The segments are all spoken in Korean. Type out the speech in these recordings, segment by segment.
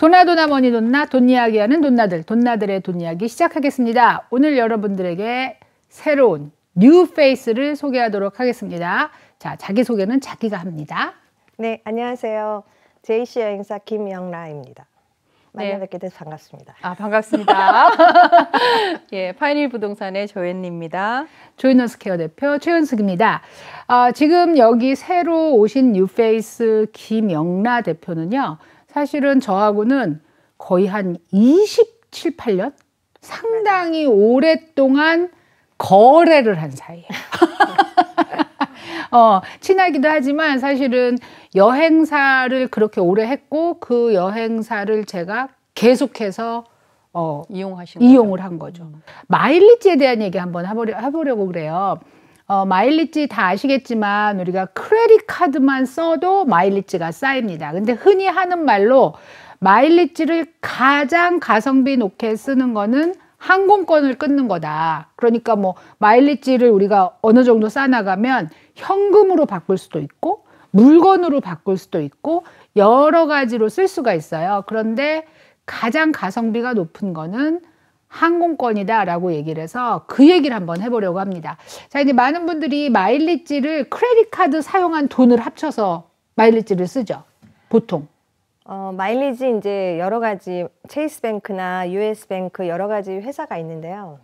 도나도나 머니 돈나 돈 이야기하는 돈나들의 돈 이야기 시작하겠습니다. 오늘 여러분들에게 새로운 뉴 페이스를 소개하도록 하겠습니다. 자, 자기소개는 자기가 합니다. 네, 안녕하세요. JC 여행사 김영라입니다. 만나 네. 뵙게 돼서 반갑습니다. 아, 반갑습니다. 예, 파이닐 부동산의 조앤입니다. 조이너스케어 대표 최은숙입니다. 지금 여기 새로 오신 뉴페이스 김영라 대표는요. 사실은 저하고는 거의 한 27, 8년? 상당히 오랫동안 거래를 한 사이예요. 친하기도 하지만 사실은 여행사를 그렇게 오래 했고 그 여행사를 제가 계속해서 이용을 한 거죠. 마일리지에 대한 얘기 한번 해보려고 그래요. 마일리지 다 아시겠지만 우리가 크레딧 카드만 써도 마일리지가 쌓입니다. 근데 흔히 하는 말로 마일리지를 가장 가성비 높게 쓰는 거는 항공권을 끊는 거다. 그러니까 뭐 마일리지를 우리가 어느 정도 쌓아나가면 현금으로 바꿀 수도 있고 물건으로 바꿀 수도 있고 여러 가지로 쓸 수가 있어요. 그런데 가장 가성비가 높은 거는 항공권이다라고 얘기를 해서 그 얘기를 한번 해보려고 합니다. 자, 이제 많은 분들이 마일리지를 크레딧 카드 사용한 돈을 합쳐서 마일리지를 쓰죠. 보통. 마일리지 이제 여러 가지 체이스뱅크나 US뱅크 여러 가지 회사가 있는데요.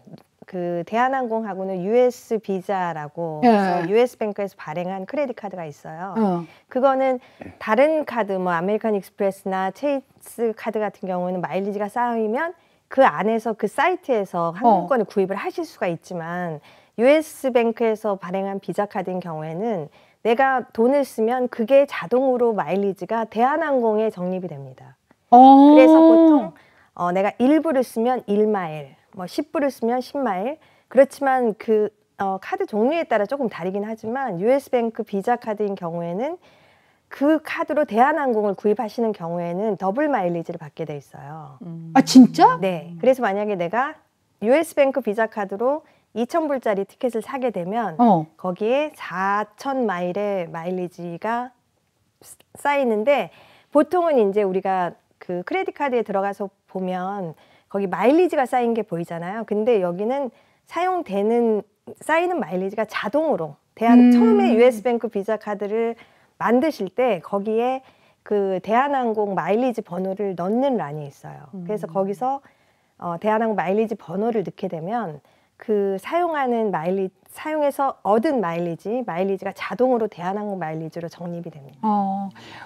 그 대한항공하고는 US 비자라고 해서 US뱅크에서 발행한 크레딧 카드가 있어요. 그거는 다른 카드 뭐 아메리칸 익스프레스나 체이스 카드 같은 경우는 마일리지가 쌓이면 그 안에서 그 사이트에서 항공권을 구입을 하실 수가 있지만 US뱅크에서 발행한 비자 카드인 경우에는 내가 돈을 쓰면 그게 자동으로 마일리지가 대한항공에 적립이 됩니다. 그래서 보통 내가 1불을 쓰면 1마일, 뭐 10불을 쓰면 10마일. 그렇지만 그 카드 종류에 따라 조금 다르긴 하지만 US뱅크 비자 카드인 경우에는 그 카드로 대한항공을 구입하시는 경우에는 더블 마일리지를 받게 돼 있어요. 아, 진짜? 네. 그래서 만약에 내가 US뱅크 비자 카드로 2,000불짜리 티켓을 사게 되면 거기에 4,000마일의 마일리지가 쌓이는데 보통은 이제 우리가 그 크레딧 카드에 들어가서 보면 거기 마일리지가 쌓인 게 보이잖아요. 근데 여기는 쌓이는 마일리지가 자동으로 처음에 US뱅크 비자 카드를 만드실 때 거기에 그 대한항공 마일리지 번호를 넣는 란이 있어요. 그래서 거기서 대한항공 마일리지 번호를 넣게 되면 그 사용해서 얻은 마일리지가 자동으로 대한항공 마일리지로 적립이 됩니다.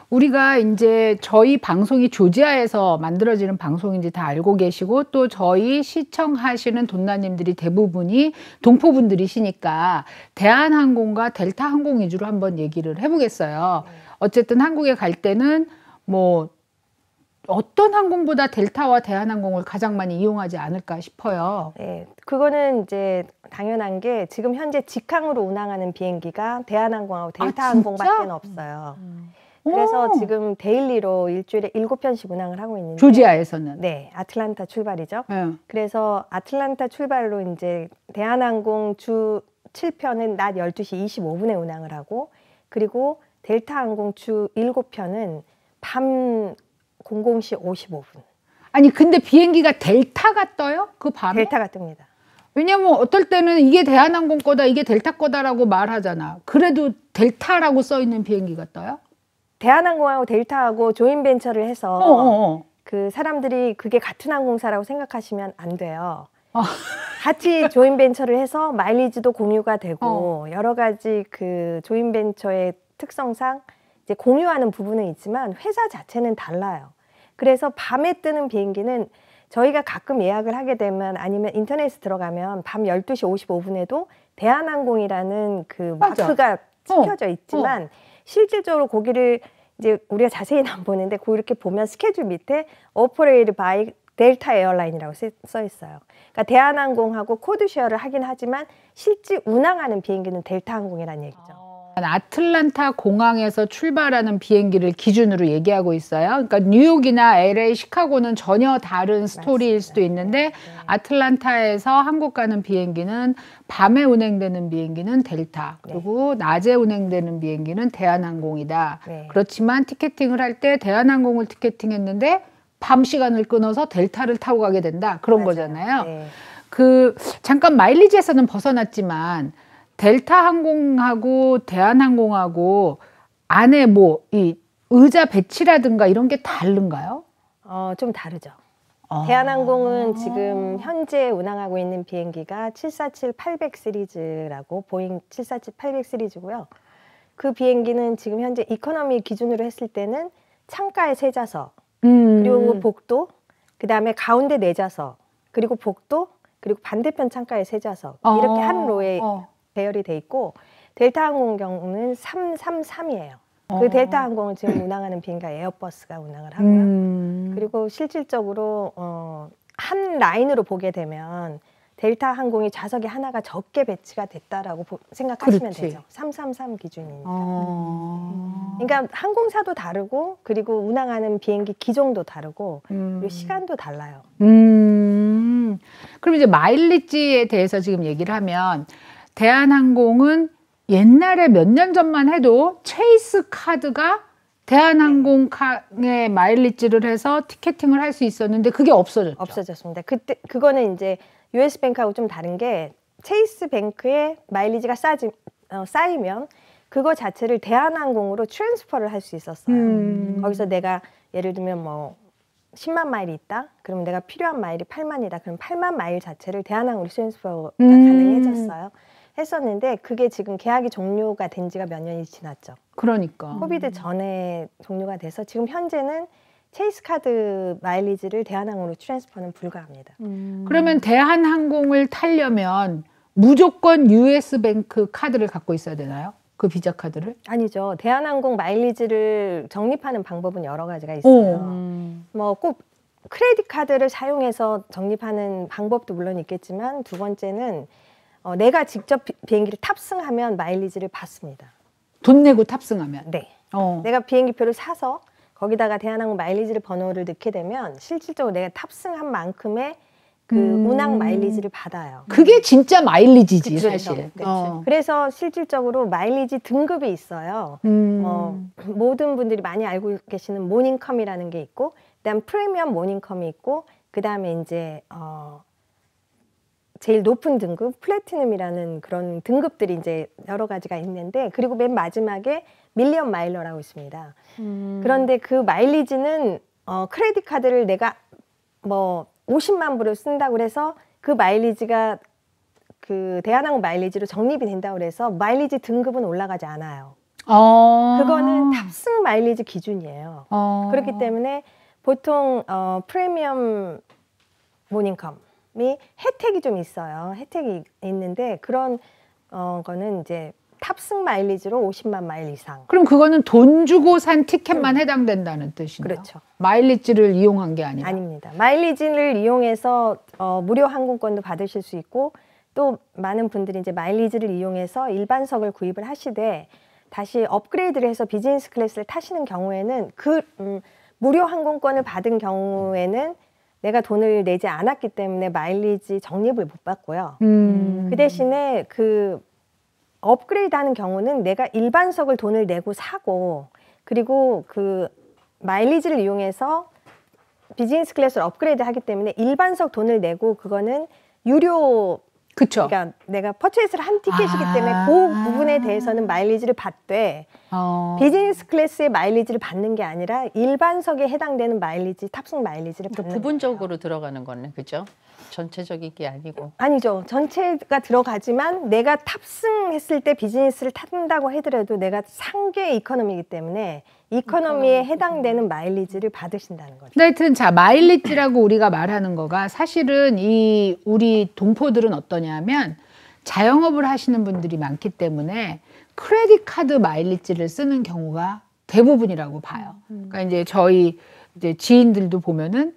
우리가 이제 저희 방송이 조지아에서 만들어지는 방송인지 다 알고 계시고 또 저희 시청하시는 돈나님들이 대부분이 동포분들이시니까 대한항공과 델타항공 위주로 한번 얘기를 해보겠어요. 어쨌든 한국에 갈 때는 뭐 어떤 항공보다 델타와 대한항공을 가장 많이 이용하지 않을까 싶어요. 네, 그거는 이제 당연한 게 지금 현재 직항으로 운항하는 비행기가 대한항공하고 델타항공밖에 없어요. 그래서 지금 데일리로 일주일에 7편씩 운항을 하고 있는데 조지아에서는? 네, 아틀란타 출발이죠. 그래서 아틀란타 출발로 이제 대한항공 주 7편은 낮 12시 25분에 운항을 하고 그리고 델타항공 주 7편은 밤 00시 55분. 아니 근데 비행기가 델타가 떠요? 그 밤에? 델타가 뜹니다. 왜냐면 어떨 때는 이게 대한항공 거다 이게 델타 거다라고 말하잖아. 그래도 델타라고 써 있는 비행기가 떠요? 대한항공하고 델타하고 조인벤처를 해서 그 사람들이 그게 같은 항공사라고 생각하시면 안 돼요. 같이 조인벤처를 해서 마일리지도 공유가 되고 여러 가지 그 조인벤처의 특성상 이제 공유하는 부분은 있지만 회사 자체는 달라요. 그래서 밤에 뜨는 비행기는 저희가 가끔 예약을 하게 되면 아니면 인터넷에 들어가면 밤 12시 55분에도 대한항공이라는 그 마크가 찍혀져 있지만 실질적으로 거기를 이제 우리가 자세히는 안 보는데 그렇게 보면 스케줄 밑에 Operated by 델타 에어라인이라고 써 있어요. 그러니까 대한항공하고 코드쉐어를 하긴 하지만 실제 운항하는 비행기는 델타항공이라는 얘기죠. 아틀란타 공항에서 출발하는 비행기를 기준으로 얘기하고 있어요. 그러니까 뉴욕이나 LA, 시카고는 전혀 다른 스토리일 수도 있는데 아틀란타에서 한국 가는 비행기는 밤에 운행되는 비행기는 델타 그리고 낮에 운행되는 비행기는 대한항공이다. 그렇지만 티켓팅을 할 때 대한항공을 티켓팅했는데 밤 시간을 끊어서 델타를 타고 가게 된다. 그런 맞아요. 거잖아요. 네. 그 잠깐 마일리지에서는 벗어났지만 델타 항공하고 대한항공하고 안에 뭐 이 의자 배치라든가 이런 게 다른가요? 좀 다르죠. 대한항공은 지금 현재 운항하고 있는 비행기가 747-800 시리즈라고 보잉 747-800 시리즈고요. 그 비행기는 지금 현재 이코노미 기준으로 했을 때는 창가에 3좌석, 그리고 복도, 그 다음에 가운데 4좌석, 그리고 복도, 그리고 반대편 창가에 3좌석 이렇게 한 로에 배열이 돼 있고 델타 항공 경우는 333이에요. 그 델타 항공을 지금 운항하는 비행기가 에어버스가 운항을 하고요. 그리고 실질적으로 한 라인으로 보게 되면 델타 항공이 좌석이 하나가 적게 배치가 됐다라고 생각하시면 그렇지. 되죠. 333 기준이니까. 그러니까 항공사도 다르고 그리고 운항하는 비행기 기종도 다르고 그리고 시간도 달라요. 그럼 이제 마일리지에 대해서 지금 얘기를 하면 대한항공은 옛날에 몇 년 전만 해도 체이스 카드가 대한항공의 마일리지를 해서 티켓팅을 할 수 있었는데 그게 없어졌죠. 없어졌습니다. 그때 그거는 이제 US뱅크하고 좀 다른 게 체이스 뱅크의 마일리지가 쌓이면 그거 자체를 대한항공으로 트랜스퍼를 할 수 있었어요. 거기서 내가 예를 들면 뭐 10만 마일이 있다. 그러면 내가 필요한 마일이 8만이다. 그럼 8만 마일 자체를 대한항공으로 트랜스퍼가 가능해졌어요. 했었는데 그게 지금 계약이 종료가 된 지가 몇 년이 지났죠. 그러니까. 코비드 전에 종료가 돼서 지금 현재는 체이스 카드 마일리지를 대한항공으로 트랜스퍼는 불가합니다. 그러면 대한항공을 타려면 무조건 US뱅크 카드를 갖고 있어야 되나요? 그 비자 카드를? 아니죠. 대한항공 마일리지를 적립하는 방법은 여러 가지가 있어요. 뭐 꼭 크레딧 카드를 사용해서 적립하는 방법도 물론 있겠지만 두 번째는 내가 직접 비행기를 탑승하면 마일리지를 받습니다. 돈 내고 탑승하면? 네. 내가 비행기표를 사서 거기다가 대한항공 마일리지를 번호를 넣게 되면 실질적으로 내가 탑승한 만큼의 그 운항 마일리지를 받아요. 그게 진짜 마일리지지, 그쵸, 사실. 그쵸. 그래서 실질적으로 마일리지 등급이 있어요. 모든 분들이 많이 알고 계시는 모닝컴이라는 게 있고, 그다음 프리미엄 모닝컴이 있고, 그다음에 이제 제일 높은 등급 플래티넘이라는 그런 등급들이 이제 여러 가지가 있는데, 그리고 맨 마지막에 밀리언 마일러라고 있습니다. 그런데 그 마일리지는 크레딧 카드를 내가 뭐 50만 불을 쓴다고 해서 그 마일리지가 그 대한항공 마일리지로 적립이 된다고 해서 마일리지 등급은 올라가지 않아요. 그거는 탑승 마일리지 기준이에요. 그렇기 때문에 보통 프리미엄 모닝컴이 혜택이 좀 있어요. 혜택이 있는데 그런 거는 이제 탑승 마일리지로 50만 마일 이상. 그럼 그거는 돈 주고 산 티켓만 해당된다는 뜻이네요. 그렇죠. 마일리지를 이용한 게 아니라. 아닙니다. 마일리지를 이용해서 무료 항공권도 받으실 수 있고 또 많은 분들이 이제 마일리지를 이용해서 일반석을 구입을 하시되 다시 업그레이드를 해서 비즈니스 클래스를 타시는 경우에는 그 무료 항공권을 받은 경우에는 내가 돈을 내지 않았기 때문에 마일리지 적립을 못 받고요. 그 대신에 그 업그레이드 하는 경우는 내가 일반석을 돈을 내고 사고 그리고 그 마일리지를 이용해서 비즈니스 클래스를 업그레이드 하기 때문에 일반석 돈을 내고 그거는 유료 그쵸. 그러니까 내가 퍼체이스를 한 티켓이기 때문에 그 부분에 대해서는 마일리지를 받되 비즈니스 클래스의 마일리지를 받는 게 아니라 일반석에 해당되는 마일리지, 탑승 마일리지를 받는 그러니까 부분적으로 들어가는 거네, 그죠? 전체적인 게 아니고. 아니죠. 전체가 들어가지만 내가 탑승했을 때 비즈니스를 탄다고 하더라도 내가 상계 이코노미이기 때문에 이코노미에 해당되는 마일리지를 받으신다는 거죠. 하여튼 자 마일리지라고 우리가 말하는 거가 사실은 이 우리 동포들은 어떠냐면 자영업을 하시는 분들이 많기 때문에 크레딧 카드 마일리지를 쓰는 경우가 대부분이라고 봐요. 그러니까 이제 저희 이제 지인들도 보면은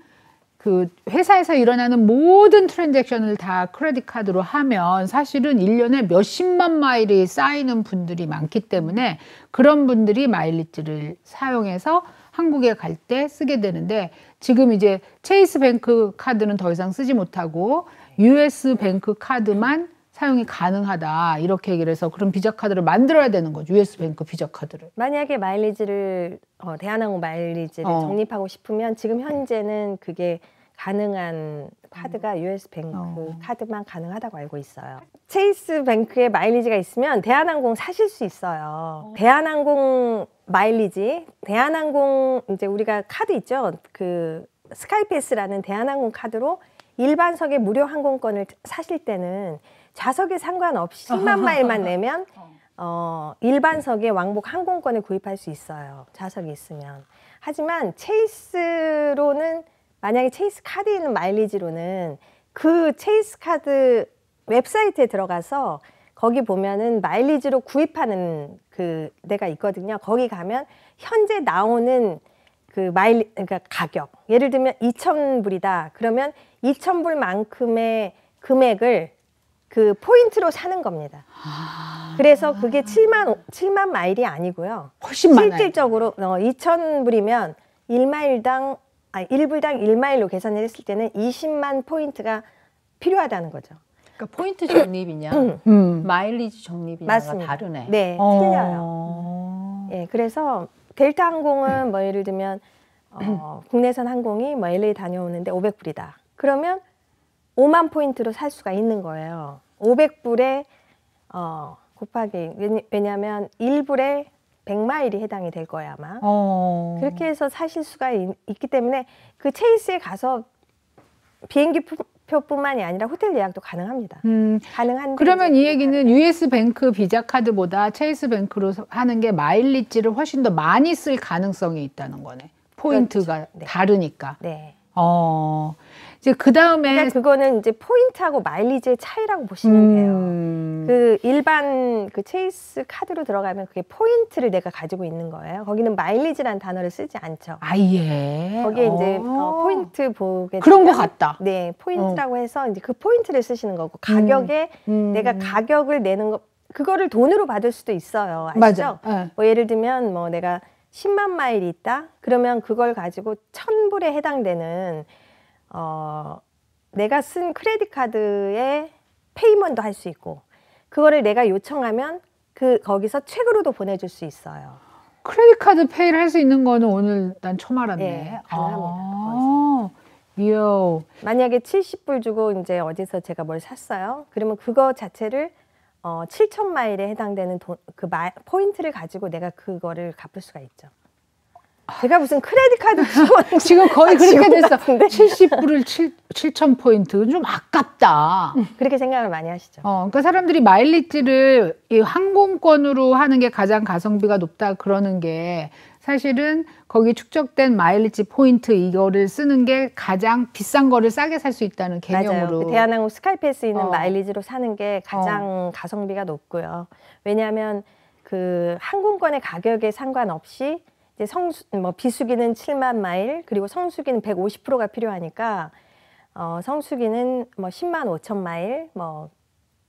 그 회사에서 일어나는 모든 트랜잭션을 다 크레딧 카드로 하면 사실은 1년에 몇십만 마일이 쌓이는 분들이 많기 때문에 그런 분들이 마일리지를 사용해서 한국에 갈 때 쓰게 되는데 지금 이제 체이스 뱅크 카드는 더 이상 쓰지 못하고 US 뱅크 카드만 사용이 가능하다 이렇게 얘기를 해서 그런 비자 카드를 만들어야 되는 거죠. US뱅크 비자 카드를. 만약에 마일리지를 대한항공 마일리지를 적립하고 싶으면 지금 현재는 그게 가능한 카드가 US뱅크 카드만 가능하다고 알고 있어요. 체이스뱅크에 마일리지가 있으면 대한항공 사실 수 있어요. 대한항공 마일리지, 대한항공 이제 우리가 카드 있죠. 그 스카이패스라는 대한항공 카드로 일반석의 무료 항공권을 사실 때는 좌석에 상관없이 10만 마일만 내면 일반석의 왕복 항공권을 구입할 수 있어요. 좌석이 있으면. 하지만 체이스로는 만약에 체이스 카드에 있는 마일리지로는 그 체이스 카드 웹사이트에 들어가서 거기 보면은 마일리지로 구입하는 그 데가 있거든요. 거기 가면 현재 나오는 그 그러니까 가격. 예를 들면 2,000불이다. 그러면 2,000불만큼의 금액을 그 포인트로 사는 겁니다. 그래서 그게 7만 마일이 아니고요. 훨씬 많아요. 실질적으로 2,000불이면 1불당 1마일로 계산을 했을 때는 20만 포인트가 필요하다는 거죠. 그러니까 포인트 적립이냐, 마일리지 적립이냐가 맞습니다. 다르네. 네, 틀려요. 예, 그래서 델타 항공은 뭐 예를 들면 국내선 항공이 뭐 LA 다녀오는데 500불이다. 그러면 5만 포인트로 살 수가 있는 거예요. 500불에 곱하기 왜냐하면 1불에 100마일이 해당이 될 거예요 아마. 그렇게 해서 사실 수가 있기 때문에 그 체이스에 가서 비행기 표뿐만이 아니라 호텔 예약도 가능합니다. 가능한데 그러면 이 얘기는 US뱅크 비자 카드보다 체이스뱅크로 하는 게 마일리지를 훨씬 더 많이 쓸 가능성이 있다는 거네. 포인트가 그렇죠. 네. 다르니까. 네. 이제 그 다음에 그러니까 그거는 이제 포인트하고 마일리지의 차이라고 보시면 돼요. 그 일반 그 체이스 카드로 들어가면 그게 포인트를 내가 가지고 있는 거예요. 거기는 마일리지라는 단어를 쓰지 않죠. 아예. 거기에 이제 포인트 보게 그런 것 되면 같다. 네, 포인트라고 해서 이제 그 포인트를 쓰시는 거고 가격에 내가 가격을 내는 거 그거를 돈으로 받을 수도 있어요. 아시죠? 맞아. 뭐 예를 들면 뭐 내가 10만 마일이 있다. 그러면 그걸 가지고 1,000불에 해당되는 내가 쓴 크레딧 카드에 페이먼도 할 수 있고 그거를 내가 요청하면 거기서 책으로도 보내줄 수 있어요. 크레딧 카드 페이를 할 수 있는 거는 오늘 난 처음 알았네. 네, 가능합니다. 이야. 만약에 70불 주고 이제 어디서 제가 뭘 샀어요. 그러면 그거 자체를 7천 마일에 해당되는 포인트를 가지고 내가 그거를 갚을 수가 있죠. 제가 무슨 크레딧 카드 지금 거의 그렇게 됐어. 같은데? 70불을 7,000포인트. 좀 아깝다. 그렇게 생각을 많이 하시죠. 그러니까 사람들이 마일리지를 이 항공권으로 하는 게 가장 가성비가 높다 그러는 게 사실은 거기 축적된 마일리지 포인트 이거를 쓰는 게 가장 비싼 거를 싸게 살 수 있다는 개념으로. 맞아요. 그 대한항공 스카이패스 있는 마일리지로 사는 게 가장 가성비가 높고요. 왜냐하면 그 항공권의 가격에 상관없이 이제 비수기는 7만 마일 그리고 성수기는 150%가 필요하니까 성수기는 뭐 10만 5천 마일 뭐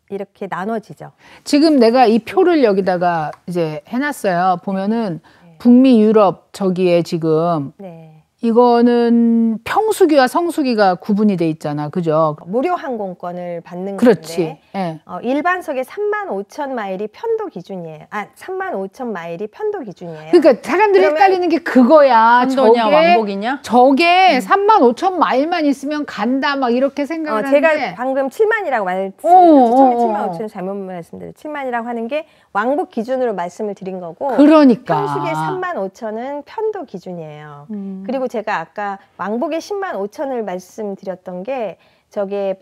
이렇게 나눠지죠. 지금 내가 이 표를 여기다가 이제 해놨어요. 보면은 북미 유럽 저기에 지금 네. 이거는 평수기와 성수기가 구분이 돼 있잖아. 그죠? 무료 항공권을 받는 그렇지. 건데 예. 일반석에 3만 5천 마일이 편도 기준이에요. 3만 5천 마일이 편도 기준이에요. 그러니까 사람들이 헷갈리는 게 그거야. 편도냐 왕복이냐? 저게 3만 5천 마일만 있으면 간다 막 이렇게 생각을 제가 하는데 방금 7만이라고 말씀드렸죠. 처음에 7만 5천 잘못 말씀드렸죠. 7만이라고 하는 게 왕복 기준으로 말씀을 드린 거고 그러니까 평수기에 3만 5천은 편도 기준이에요. 그리고 제가 아까 왕복에 10만 5천을 말씀드렸던 게 저게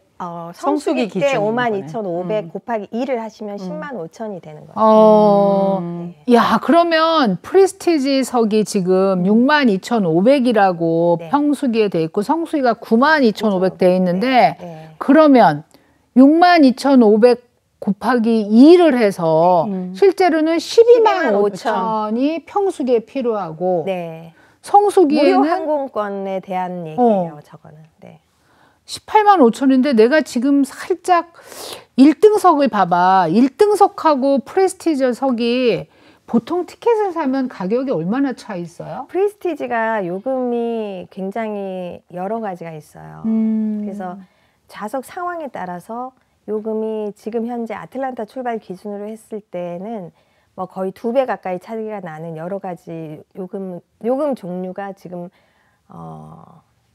성수기 때 기준인 52,500 곱하기 2를 하시면 10만 5천이 되는 거예요. 야, 그러면 프리스티지석이 지금 62,500이라고 네. 평수기에 돼 있고 성수기가 92,500 돼 있는데 네. 그러면 62,500 곱하기 2를 해서 실제로는 12만 5천이 평수기에 필요하고 네. 성수기에는 무료 항공권에 대한 얘기예요. 저거는. 네. 18만 5천인데 내가 지금 살짝 1등석을 봐봐. 1등석하고 프레스티지석이 보통 티켓을 사면 가격이 얼마나 차 있어요? 프리스티지가 요금이 굉장히 여러 가지가 있어요. 그래서 좌석 상황에 따라서 요금이 지금 현재 아틀란타 출발 기준으로 했을 때는 뭐 거의 2배 가까이 차이가 나는 여러 가지 요금 종류가 지금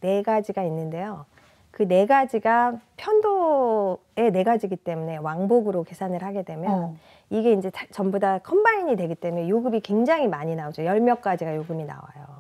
4가지가 있는데요. 그 4가지가 편도의 4가지이기 때문에 왕복으로 계산을 하게 되면 이게 이제 전부 다 컴바인이 되기 때문에 요금이 굉장히 많이 나오죠. 10몇 가지가 요금이 나와요.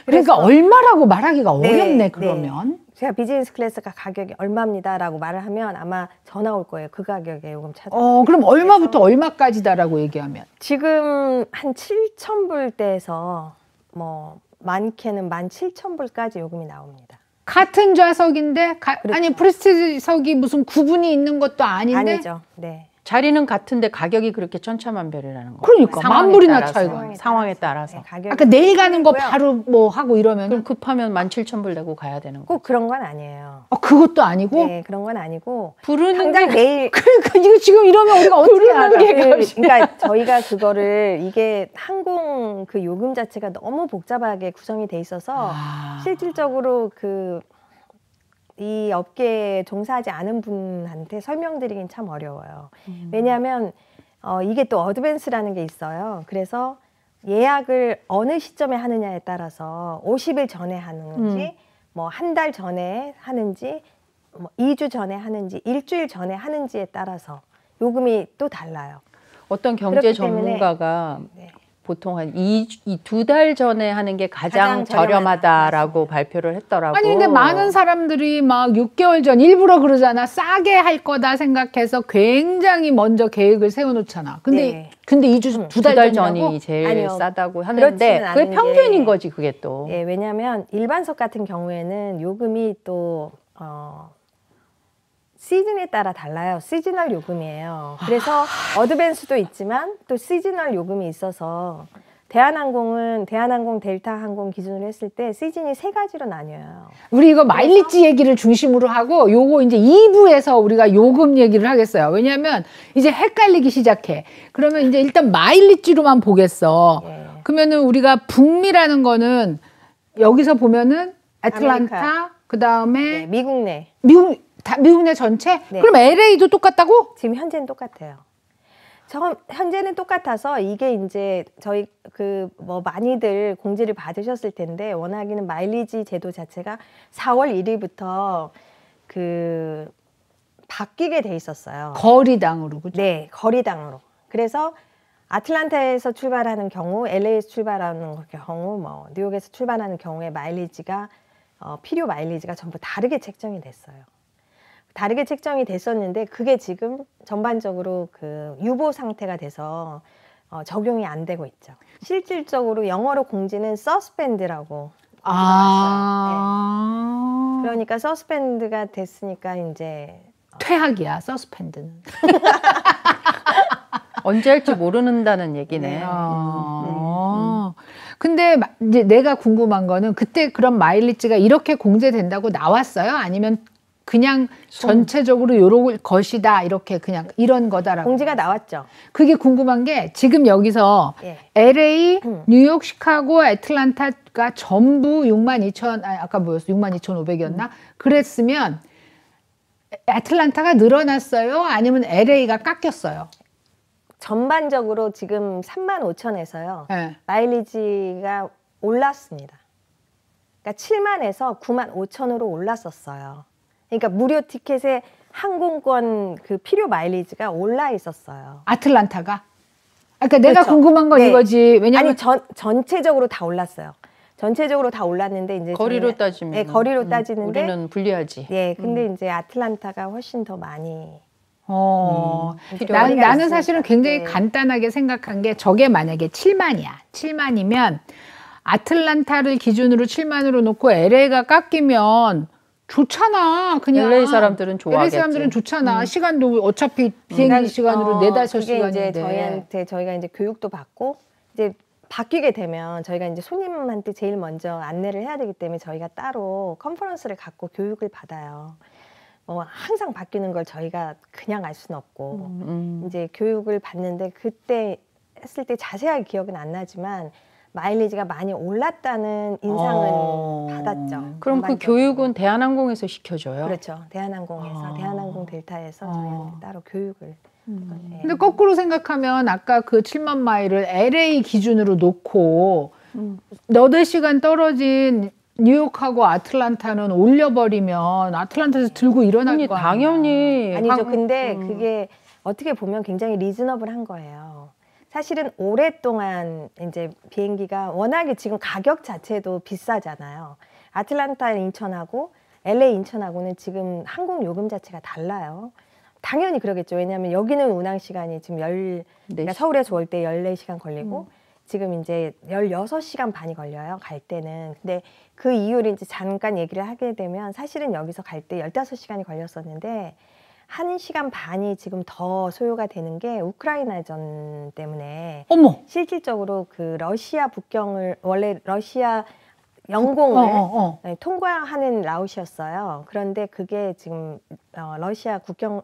그러니까 얼마라고 말하기가 네, 어렵네, 그러면. 네. 제가 비즈니스 클래스가 가격이 얼마입니다라고 말을 하면 아마 전화 올 거예요. 그 가격에 요금 찾아. 그럼 얼마부터 얼마까지다라고 얘기하면? 지금 한 7,000불대에서 뭐 많게는 17,000불까지 요금이 나옵니다. 같은 좌석인데 그렇죠. 아니 프레스티지석이 무슨 구분이 있는 것도 아닌데 아니죠. 네. 자리는 같은데 가격이 그렇게 천차만별이라는 거. 그러니까 상황에 만불이나 따라서, 차이가. 상황에 따라서. 네, 가격이 아까 내일 가는 거 있고요. 바로 뭐 하고 이러면 그럼 급하면 17,000불 내고 가야 되는 거. 꼭 그런 건 아니에요. 그것도 아니고 네, 그런 건 아니고 부르는 당장 게 내일 그러니까 이거 지금 이러면 우리가 어떻게 알아? 그러니까 저희가 그거를 이게 항공 그 요금 자체가 너무 복잡하게 구성이 돼 있어서 실질적으로 이 업계에 종사하지 않은 분한테 설명드리긴 참 어려워요. 왜냐하면 이게 또 어드밴스라는 게 있어요. 그래서 예약을 어느 시점에 하느냐에 따라서 50일 전에 하는지 뭐 한 달 전에 하는지 뭐 2주 전에 하는지 일주일 전에 하는지에 따라서 요금이 또 달라요. 어떤 경제 그렇기 때문에 전문가가 네. 보통 한 2달 전에 하는 게 가장 가장 저렴하다라고 발표를 했더라고. 아니 근데 많은 사람들이 막 6개월 전 일부러 그러잖아. 싸게 할 거다 생각해서 굉장히 먼저 계획을 세워놓잖아. 근데 네. 2주 2달 2달 전이라고? 전이 제일 아니요. 싸다고 하는데 그렇지는 그게 않은 평균인 게- 거지 그게 또. 예, 왜냐하면 일반석 같은 경우에는 요금이 또 시즌에 따라 달라요. 시즈널 요금이에요. 그래서 어드밴스도 있지만 또 시즈널 요금이 있어서 대한항공 델타 항공 기준으로 했을 때 시즌이 3가지로 나뉘어요. 우리 이거 마일리지 얘기를 중심으로 하고 요거 이제 2부에서 우리가 요금 얘기를 하겠어요. 왜냐하면 이제 헷갈리기 시작해. 그러면 이제 일단 마일리지로만 보겠어. 예. 그러면은 우리가 북미라는 거는 여기서 보면은 애틀란타 아메리카. 그다음에 네, 미국 내 미국 내 전체? 네. 그럼 LA도 똑같다고? 지금 현재는 똑같아요. 현재는 똑같아서 이게 이제 저희 뭐 많이들 공지를 받으셨을 텐데 워낙에는 마일리지 제도 자체가 4월 1일부터 바뀌게 돼 있었어요. 거리당으로 그죠? 네, 거리당으로. 그래서 아틀란타에서 출발하는 경우, LA에서 출발하는 경우, 뭐 뉴욕에서 출발하는 경우에 마일리지가 필요 마일리지가 전부 다르게 책정이 됐어요. 다르게 책정이 됐었는데 그게 지금 전반적으로 유보 상태가 돼서 적용이 안 되고 있죠. 실질적으로 영어로 공지는 서스펜드라고 나왔어요. 네. 그러니까 서스펜드가 됐으니까 이제 퇴학이야 서스펜드는. 언제 할지 모르는다는 얘기네. 네. 근데 이제 내가 궁금한 거는 그때 그런 마일리지가 이렇게 공제된다고 나왔어요? 아니면 그냥 전체적으로 요럴 것이다 이렇게 그냥 이런 거다라고 공지가 나왔죠. 그게 궁금한 게 지금 여기서 예. LA, 뉴욕, 시카고, 애틀란타가 전부 62,000 아까 뭐였어? 62,500이었나? 그랬으면 애틀란타가 늘어났어요? 아니면 LA가 깎였어요? 전반적으로 지금 35,000에서요. 네. 마일리지가 올랐습니다. 그러니까 7만에서 95,000으로 올랐었어요. 그러니까 무료 티켓에 항공권 필요 마일리지가 올라 있었어요. 아틀란타가? 그러니까 내가 그렇죠. 궁금한 건 네. 이거지. 왜냐면 아니 전체적으로 다 올랐어요. 전체적으로 다 올랐는데 이제 거리로 저희는- 따지면 네, 거리로 따지는데 우리는 불리하지. 예, 근데 이제 아틀란타가 훨씬 더 많이 필요한 나는 있으니까. 사실은 굉장히 네. 간단하게 생각한 게 저게 만약에 7만이야. 7만이면 아틀란타를 기준으로 7만으로 놓고 LA가 깎이면 좋잖아. 그냥 LA 사람들은 좋아하겠지. LA 사람들은 좋잖아. 시간도 어차피 비행기 시간으로 4-5시간인데. 이제 저희가 이제 교육도 받고 이제 바뀌게 되면 저희가 이제 손님한테 제일 먼저 안내를 해야 되기 때문에 저희가 따로 컨퍼런스를 갖고 교육을 받아요. 항상 바뀌는 걸 저희가 그냥 알 수는 없고 이제 교육을 받는데 그때 했을 때 자세하게 기억은 안 나지만 마일리지가 많이 올랐다는 인상은 받았죠. 그럼 그 전반적으로. 교육은 대한항공에서 시켜줘요? 그렇죠. 대한항공에서 대한항공 델타에서 저희한테 따로 교육을. 네. 근데 거꾸로 생각하면 아까 그 7만 마일을 LA 기준으로 놓고 너댓 시간 떨어진 뉴욕하고 아틀란타는 올려버리면 아틀란타에서 들고 일어날 아니, 거 아니야. 당연히. 아니죠. 근데 그게 어떻게 보면 굉장히 리즈너블한 거예요. 사실은 오랫동안 이제 비행기가 워낙에 지금 가격 자체도 비싸잖아요. 아틀란타 인천하고 LA 인천하고는 지금 항공 요금 자체가 달라요. 당연히 그러겠죠. 왜냐하면 여기는 운항 시간이 지금 그러니까 서울에서 올 때 14시간 걸리고 지금 이제 16시간 반이 걸려요. 갈 때는. 근데 그 이유를 이제 잠깐 얘기를 하게 되면 사실은 여기서 갈 때 15시간이 걸렸었는데 1시간 반이 지금 더 소요가 되는 게 우크라이나전 때문에 어머. 실질적으로 그 러시아 국경을 원래 러시아 영공을 네, 통과하는 라웃이었어요. 그런데 그게 지금 러시아 국경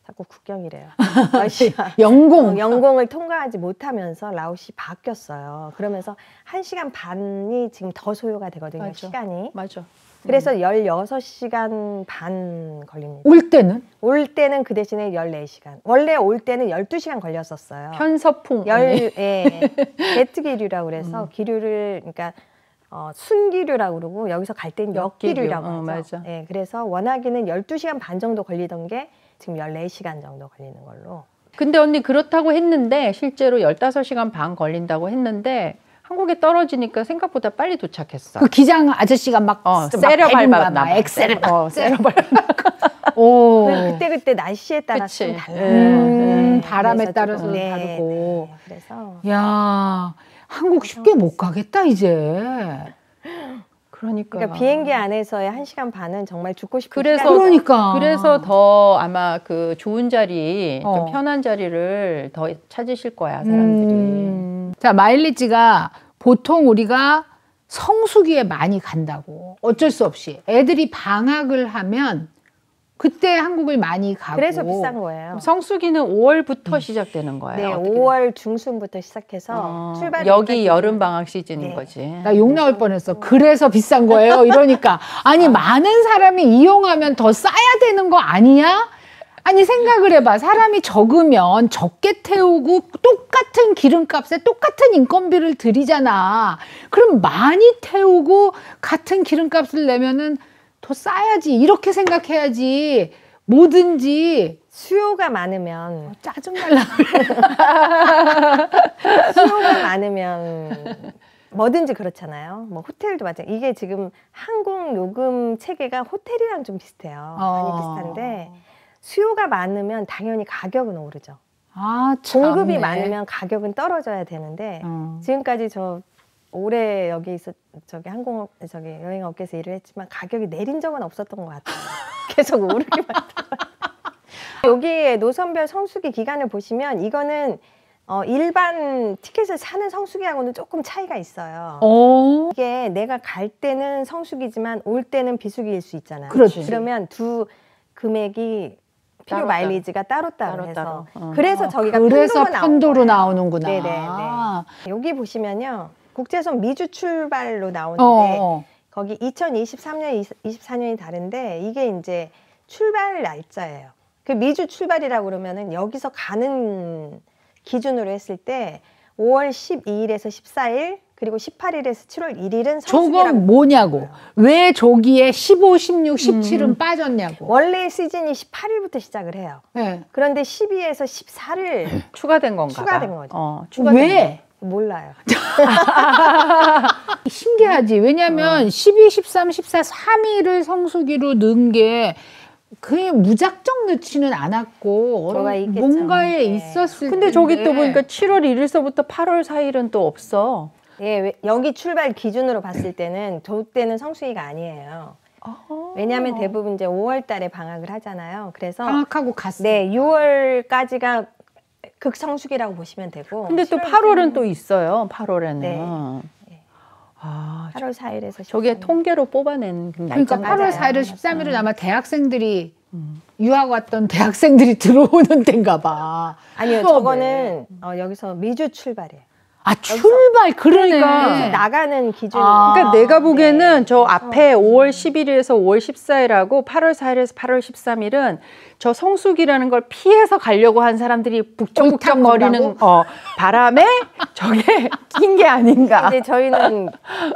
자꾸 국경이래요. 러시아 영공을 통과하지 못하면서 라웃이 바뀌었어요. 그러면서 1시간 반이 지금 더 소요가 되거든요. 맞아. 시간이. 맞아. 그래서 16시간 반 걸립니다. 올 때는? 올 때는 그 대신에 14시간. 원래 올 때는 12시간 걸렸었어요. 편서풍. 제트 기류라고 그래서 기류를 그러니까 순기류라고 그러고 여기서 갈 때는 역기류라고 하죠. 맞아. 네, 그래서 원하기는 12시간 반 정도 걸리던 게 지금 14시간 정도 걸리는 걸로. 근데 언니 그렇다고 했는데 실제로 15시간 반 걸린다고 했는데 한국에 떨어지니까 생각보다 빨리 도착했어. 그 기장 아저씨가 막 세려 밟았나 봐. 엑셀을 세려 밟았나 오. 그때 날씨에 따라서 그치. 좀 달라요. 바람에 그래서 따라서 조금, 다르고. 그래서 야, 한국 쉽게 못 가겠다 이제. 그러니까 비행기 안에서의 1시간 반은 정말 죽고 싶은 그래서 그러니까. 그래서 더 아마 그 좋은 자리, 좀 어. 편한 자리를 더 찾으실 거야, 사람들이. 자, 마일리지가 보통 우리가 성수기에 많이 간다고. 어쩔 수 없이. 애들이 방학을 하면 그때 한국을 많이 가고. 그래서 비싼 거예요. 성수기는 5월부터 시작되는 거예요. 네, 어떻게 5월 중순부터 시작해서 출발이 여기 여름 방학 시즌인 네. 거지. 나 욕 나올 뻔했어. 그래서 비싼 거예요. 이러니까. 아니, 많은 사람이 이용하면 더 싸야 되는 거 아니야? 아니, 생각을 해봐. 사람이 적으면 적게 태우고 똑같은 기름값에 똑같은 인건비를 들이잖아. 그럼 많이 태우고 같은 기름값을 내면은 더 싸야지. 이렇게 생각해야지. 뭐든지. 수요가 많으면 짜증날라. 수요가 많으면 뭐든지 그렇잖아요. 뭐 호텔도 마찬가지. 이게 지금 항공 요금 체계가 호텔이랑 좀 비슷해요. 많이 비슷한데 수요가 많으면 당연히 가격은 오르죠. 아, 참. 공급이 많으면 가격은 떨어져야 되는데 지금까지 저 올해 저기 여행업계에서 일을 했지만 가격이 내린 적은 없었던 것 같아요. 계속 오르기만 했던. 여기에 노선별 성수기 기간을 보시면 이거는 일반 티켓을 사는 성수기하고는 조금 차이가 있어요. 이게 내가 갈 때는 성수기지만 올 때는 비수기일 수 있잖아요. 그렇지. 그러면 두 금액이 필요 따로 마일리지가 따로 해서 따로. 그래서 저기가 그래서 편도로 편도로 나오는구나. 네네네. 여기 보시면요. 국제선 미주 출발로 나오는데 거기 2023년, 24년이 다른데 이게 이제 출발 날짜예요. 그 미주 출발이라고 그러면은 여기서 가는 기준으로 했을 때 5월 12일에서 14일 그리고 18일에서 7월 1일은 성수기라고. 저건 뭐냐고. 왜 저기에 15, 16, 17은 빠졌냐고. 원래 시즌이 18일부터 시작을 해요. 네. 그런데 12에서 14일 추가된 건가 추가된 봐. 거죠. 왜? 몰라요. 신기하지. 왜냐면 12, 13, 14, 3일을 성수기로 넣은 게 그게 무작정 넣지는 않았고 뭐가 있겠죠. 뭔가에 네. 있었을 근데 텐데. 저기 또 보니까 7월 1일서부터 8월 4일은 또 없어. 예, 여기 출발 기준으로 봤을 때는 저 때는 성수기가 아니에요. 왜냐하면 대부분 이제 5월 달에 방학을 하잖아요. 그래서 방학하고 갔어. 네, 6월까지가 극성수기라고 보시면 되고. 근데 또 8월은 또 있어요. 8월에는. 네. 아, 8월 4일에서 저게 통계로 뽑아낸 그러니까 날짜. 8월 4일, 13일은 아마 대학생들이 유학 왔던 대학생들이 들어오는 데인가 봐. 아니요, 수업에. 저거는 여기서 미주 출발이에요. 아, 출발, 그러네. 여기서 나가는 기준이. 그러니까 내가 보기에는 네. 저 앞에 5월 11일에서 5월 14일하고 8월 4일에서 8월 13일은 저 성수기라는 걸 피해서 가려고 한 사람들이 북적북적거리는 바람에 저게 낀 게 아닌가. 근데 저희는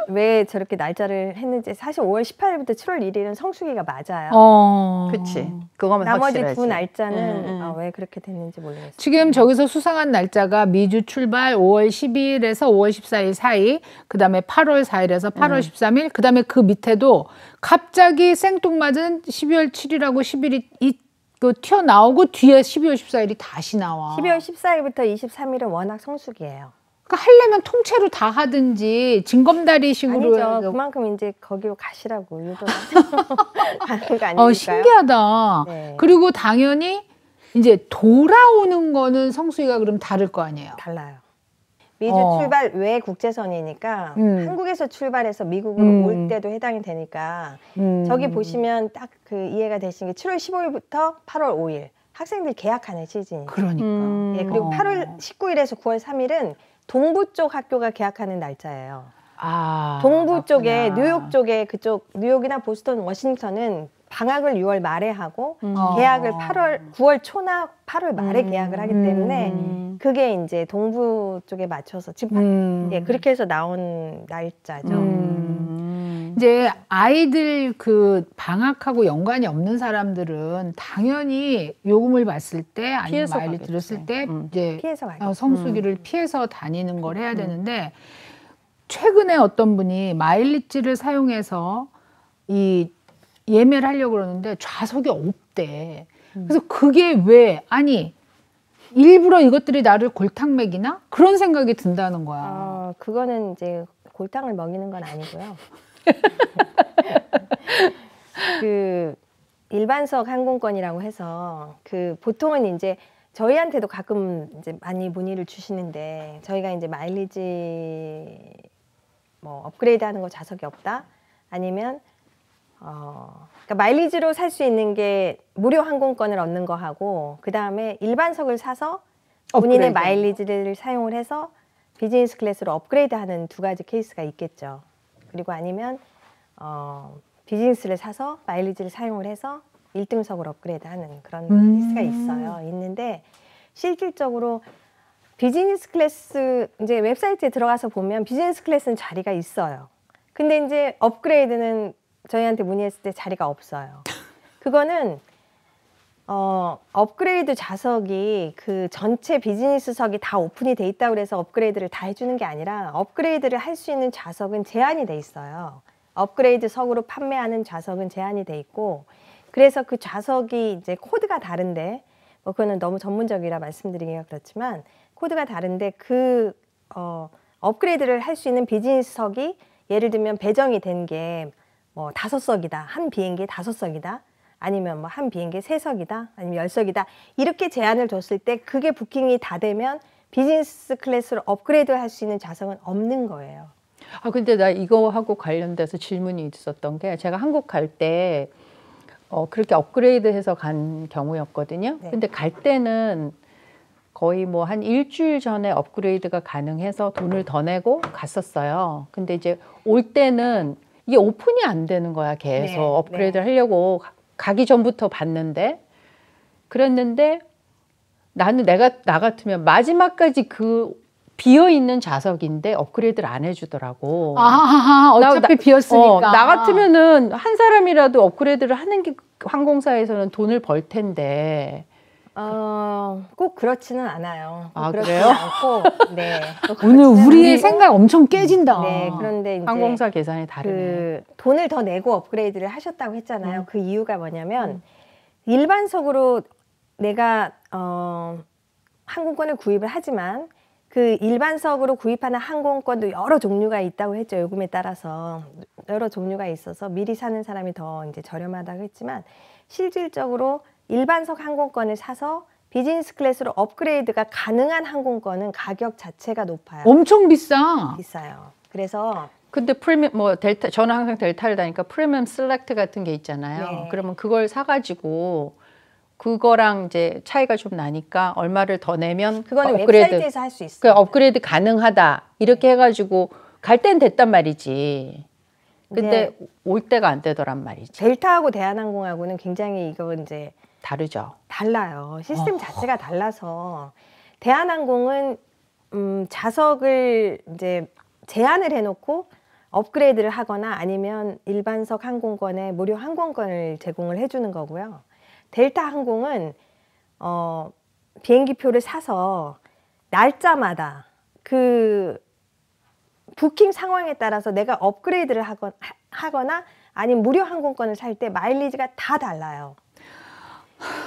왜 저렇게 날짜를 했는지 사실 5월 18일부터 7월 1일은 성수기가 맞아요. 그치. 그거만 나머지 확실하지. 두 날짜는 왜 그렇게 됐는지 모르겠어요. 지금 저기서 수상한 날짜가 미주 출발 5월 12일에서 5월 14일 사이, 그 다음에 8월 4일에서 8월 13일, 그 다음에 그 밑에도 갑자기 생뚱맞은 12월 7일하고 10일이 그 튀어나오고 뒤에 12월 14일이 다시 나와. 12월 14일부터 23일은 워낙 성수기예요. 그러니까 하려면 통째로 다 하든지 징검다리식으로. 아니죠. 그만큼 이제 거기로 가시라고 유도하죠. 가는 거 아닐까요? 신기하다. 네. 그리고 당연히 이제 돌아오는 거는 성수기가 그럼 다를 거 아니에요. 달라요. 미주 출발 외 국제선이니까 한국에서 출발해서 미국으로 올 때도 해당이 되니까 저기 보시면 딱 그 이해가 되시는 게 7월 15일부터 8월 5일 학생들 개학하는 시즌이죠. 그러니까. 예, 그리고 8월 19일에서 9월 3일은 동부 쪽 학교가 개학하는 날짜예요. 동부 쪽에 뉴욕 쪽에 그쪽 뉴욕이나 보스턴, 워싱턴은 방학을 6월 말에 하고 개학을 9월 초나 8월 말에 개학을 하기 때문에 그게 이제 동부 쪽에 맞춰서 지금 예, 그렇게 해서 나온 날짜죠. 이제 아이들 그 방학하고 연관이 없는 사람들은 당연히 요금을 봤을 때 아니면 마일리 들었을 때 이제 피해서 가요. 성수기를 피해서 다니는 걸 해야 되는데 최근에 어떤 분이 마일리지를 사용해서 이 예매를 하려고 그러는데 좌석이 없대. 그래서 그게 왜 아니 일부러 이것들이 나를 골탕 먹이나 그런 생각이 든다는 거야. 그거는 이제 골탕을 먹이는 건 아니고요. 그 일반석 항공권이라고 해서 그 보통은 이제 저희한테도 가끔 이제 많이 문의를 주시는데 저희가 이제 마일리지 뭐 업그레이드 하는 거 좌석이 없다 아니면 그러니까 마일리지로 살 수 있는 게 무료 항공권을 얻는 거 하고 그 다음에 일반석을 사서 본인의 마일리지를 사용을 해서 비즈니스 클래스로 업그레이드하는 두 가지 케이스가 있겠죠. 그리고 아니면 비즈니스를 사서 마일리지를 사용을 해서 1등석을 업그레이드하는 그런 케이스가 있어요. 있는데 실질적으로 비즈니스 클래스 이제 웹사이트에 들어가서 보면 비즈니스 클래스는 자리가 있어요. 근데 이제 업그레이드는 저희한테 문의했을 때 자리가 없어요. 그거는 업그레이드 좌석이 그 전체 비즈니스석이 다 오픈이 돼 있다고 해서 업그레이드를 다 해주는 게 아니라 업그레이드를 할 수 있는 좌석은 제한이 돼 있어요. 업그레이드석으로 판매하는 좌석은 제한이 돼 있고 그래서 그 좌석이 이제 코드가 다른데 뭐 그거는 너무 전문적이라 말씀드리기가 그렇지만 코드가 다른데 그 업그레이드를 할 수 있는 비즈니스석이 예를 들면 배정이 된 게 뭐 5석이다. 한 비행기에 5석이다. 아니면 뭐 한 비행기에 3석이다. 아니면 10석이다. 이렇게 제한을 줬을 때 그게 부킹이 다 되면 비즈니스 클래스로 업그레이드 할 수 있는 좌석은 없는 거예요. 근데 나 이거하고 관련돼서 질문이 있었던 게 제가 한국 갈 때 그렇게 업그레이드해서 간 경우였거든요. 네. 근데 갈 때는 거의 뭐 한 일주일 전에 업그레이드가 가능해서 돈을 더 내고 갔었어요. 근데 이제 올 때는 이게 오픈이 안 되는 거야. 계속 네, 업그레이드를 하려고 가기 전부터 봤는데 그랬는데 나는 나 같으면 마지막까지 그 비어있는 좌석인데 업그레이드를 안 해주더라고. 어차피 비었으니까. 나 같으면은 한 사람이라도 업그레이드를 하는 게 항공사에서는 돈을 벌 텐데. 꼭 그렇지는 않아요. 그래요? 않고, 네. 오늘 우리의 생각 엄청 깨진다. 네, 그런데 이제 항공사 계산이 다르네. 그 돈을 더 내고 업그레이드를 하셨다고 했잖아요. 그 이유가 뭐냐면 일반석으로 내가 항공권을 구입을 하지만 그 일반석으로 구입하는 항공권도 여러 종류가 있다고 했죠. 요금에 따라서 여러 종류가 있어서 미리 사는 사람이 더 이제 저렴하다고 했지만 실질적으로 일반석 항공권을 사서 비즈니스 클래스로 업그레이드가 가능한 항공권은 가격 자체가 높아요. 엄청 비싸. 비싸요. 그래서 근데 프리미엄 뭐 델타 저는 항상 델타를 다니까 프리미엄 셀렉트 같은 게 있잖아요. 네. 그러면 그걸 사가지고 그거랑 이제 차이가 좀 나니까 얼마를 더 내면 그거는 업그레이드, 웹사이트에서 할 수 그 있어요. 업그레이드 가능하다 이렇게 해가지고 갈 땐 됐단 말이지. 근데 올 때가 안 되더란 말이지. 델타하고 대한항공하고는 굉장히 이거 이제 다르죠. 달라요. 시스템 자체가 달라서 대한항공은 좌석을 이제 제한을 해놓고 업그레이드를 하거나 아니면 일반석 항공권에 무료 항공권을 제공을 해주는 거고요. 델타 항공은 비행기표를 사서 날짜마다 그 부킹 상황에 따라서 내가 업그레이드를 하거나 아니면 무료 항공권을 살 때 마일리지가 다 달라요.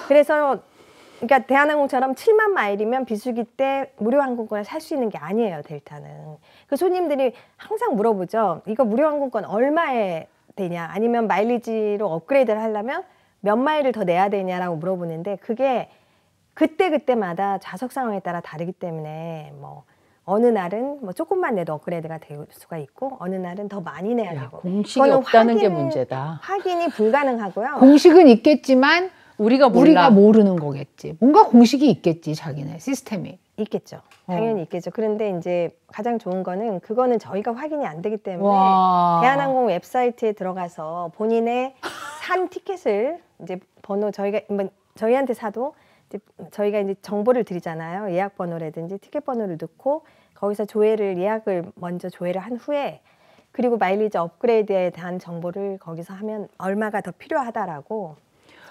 그래서 그러니까 대한항공처럼 7만 마일이면 비수기 때 무료 항공권을 살 수 있는 게 아니에요, 델타는. 그 손님들이 항상 물어보죠. 이거 무료 항공권 얼마에 되냐? 아니면 마일리지로 업그레이드를 하려면 몇 마일을 더 내야 되냐라고 물어보는데 그게 그때그때마다 좌석 상황에 따라 다르기 때문에 뭐 어느 날은 뭐 조금만 내도 업그레이드가 될 수가 있고 어느 날은 더 많이 내야 되고. 공식이 없다는 게 문제다. 확인이 불가능하고요. 공식은 있겠지만 우리가 모르는 거겠지. 뭔가 공식이 있겠지, 자기네 시스템이. 있겠죠. 당연히 있겠죠. 그런데 이제 가장 좋은 거는 그거는 저희가 확인이 안 되기 때문에 대한항공 웹사이트에 들어가서 본인의 산 티켓을 이제 번호 저희한테 사도 이제 저희가 이제 정보를 드리잖아요. 예약 번호라든지 티켓 번호를 넣고 거기서 예약을 먼저 조회를 한 후에 그리고 마일리지 업그레이드에 대한 정보를 거기서 하면 얼마가 더 필요하다라고.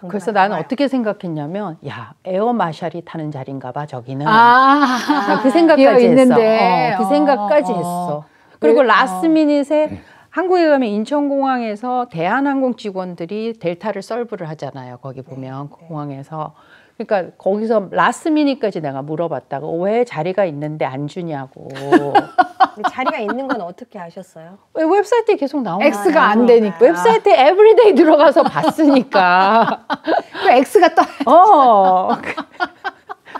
그래서 나는 어떻게 생각했냐면 야 에어 마샬이 타는 자리인가 봐 저기는. 그 생각까지 했어. 그 생각까지 했어. 그리고 라스트 미닛에 한국에 가면 인천공항에서 대한항공 직원들이 델타를 서브를 하잖아요. 거기 보면 공항에서. 그러니까 거기서 라스트 미닛까지 내가 물어봤다가 왜 자리가 있는데 안 주냐고. 자리가 있는 건 어떻게 아셨어요? 웹사이트에 계속 나오는 X가 안 되니까. 웹사이트에 에브리데이 들어가서 봤으니까. 그 X가 떠.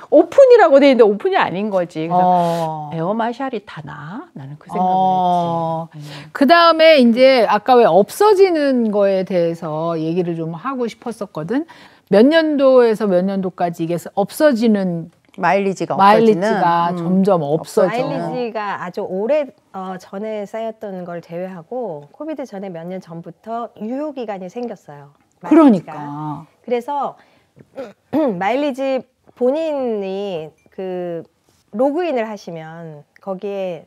오픈이라고 돼 있는데 오픈이 아닌 거지. 그래서 에어 마샬이 타나? 나는 그 생각을 했지. 그 다음에 이제 아까 왜 없어지는 거에 대해서 얘기를 좀 하고 싶었었거든. 몇 년도에서 몇 년도까지 이게 없어지는 마일리지가 점점 없어져. 마일리지가 아주 오래 전에 쌓였던 걸 제외하고 코비드 전에 몇 년 전부터 유효 기간이 생겼어요. 마일리지가. 그러니까. 그래서 마일리지 본인이 그 로그인을 하시면 거기에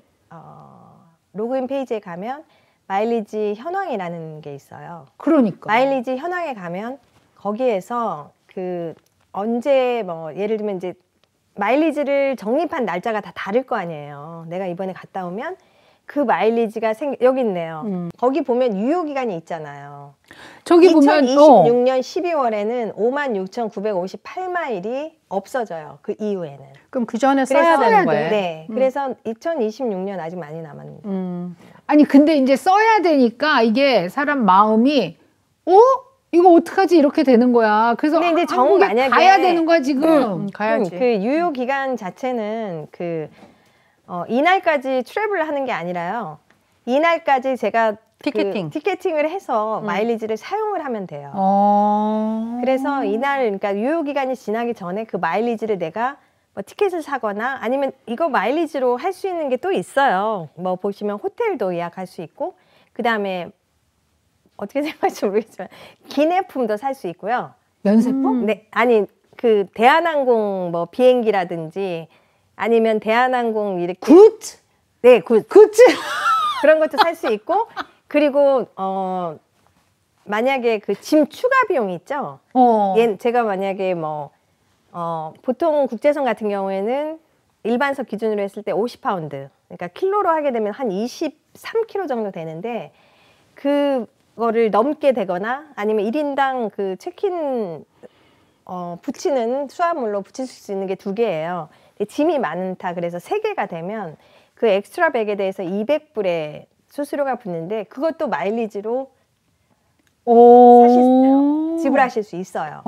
로그인 페이지에 가면 마일리지 현황이라는 게 있어요. 그러니까. 마일리지 현황에 가면 거기에서 그 언제 뭐 예를 들면 이제 마일리지를 적립한 날짜가 다 다를 거 아니에요. 내가 이번에 갔다 오면 그 마일리지가 여기 있네요. 거기 보면 유효 기간이 있잖아요. 저기 보면 2026년 12월에는 56,958마일이 없어져요. 그 이후에는. 그럼 그 전에 써야 되는 거예요? 네. 그래서 2026년 아직 많이 남았는데. 아니 근데 이제 써야 되니까 이게 사람 마음이 이거 어떡하지 이렇게 되는 거야. 그래서 근데 이제 만약에 가야 되는 거야 지금. 가야지. 그 유효 기간 자체는 이날까지 트래블을 하는 게 아니라요. 이날까지 제가 티켓팅을 해서 마일리지를 사용을 하면 돼요. 그래서 이날 그러니까 유효 기간이 지나기 전에 그 마일리지를 내가 뭐 티켓을 사거나 아니면 이거 마일리지로 할 수 있는 게 또 있어요. 뭐 보시면 호텔도 예약할 수 있고 그다음에 어떻게 생각할지 모르겠지만 기내품도 살 수 있고요. 면세품? 네, 아니 그 대한항공 뭐 비행기라든지 아니면 대한항공 이렇게 굿? 네, 굿. 굿즈? 그런 것도 살 수 있고 그리고 만약에 그 짐 추가 비용이 있죠. 제가 만약에 뭐 보통 국제선 같은 경우에는 일반석 기준으로 했을 때 50파운드. 그러니까 킬로로 하게 되면 한 23kg 정도 되는데 그거를 넘게 되거나 아니면 1인당 그 체크인 붙이는 수화물로 붙일 수 있는 게 2개예요. 짐이 많다 그래서 3개가 되면 그 엑스트라 백에 대해서 200불의 수수료가 붙는데 그것도 마일리지로 지불하실 수 있어요.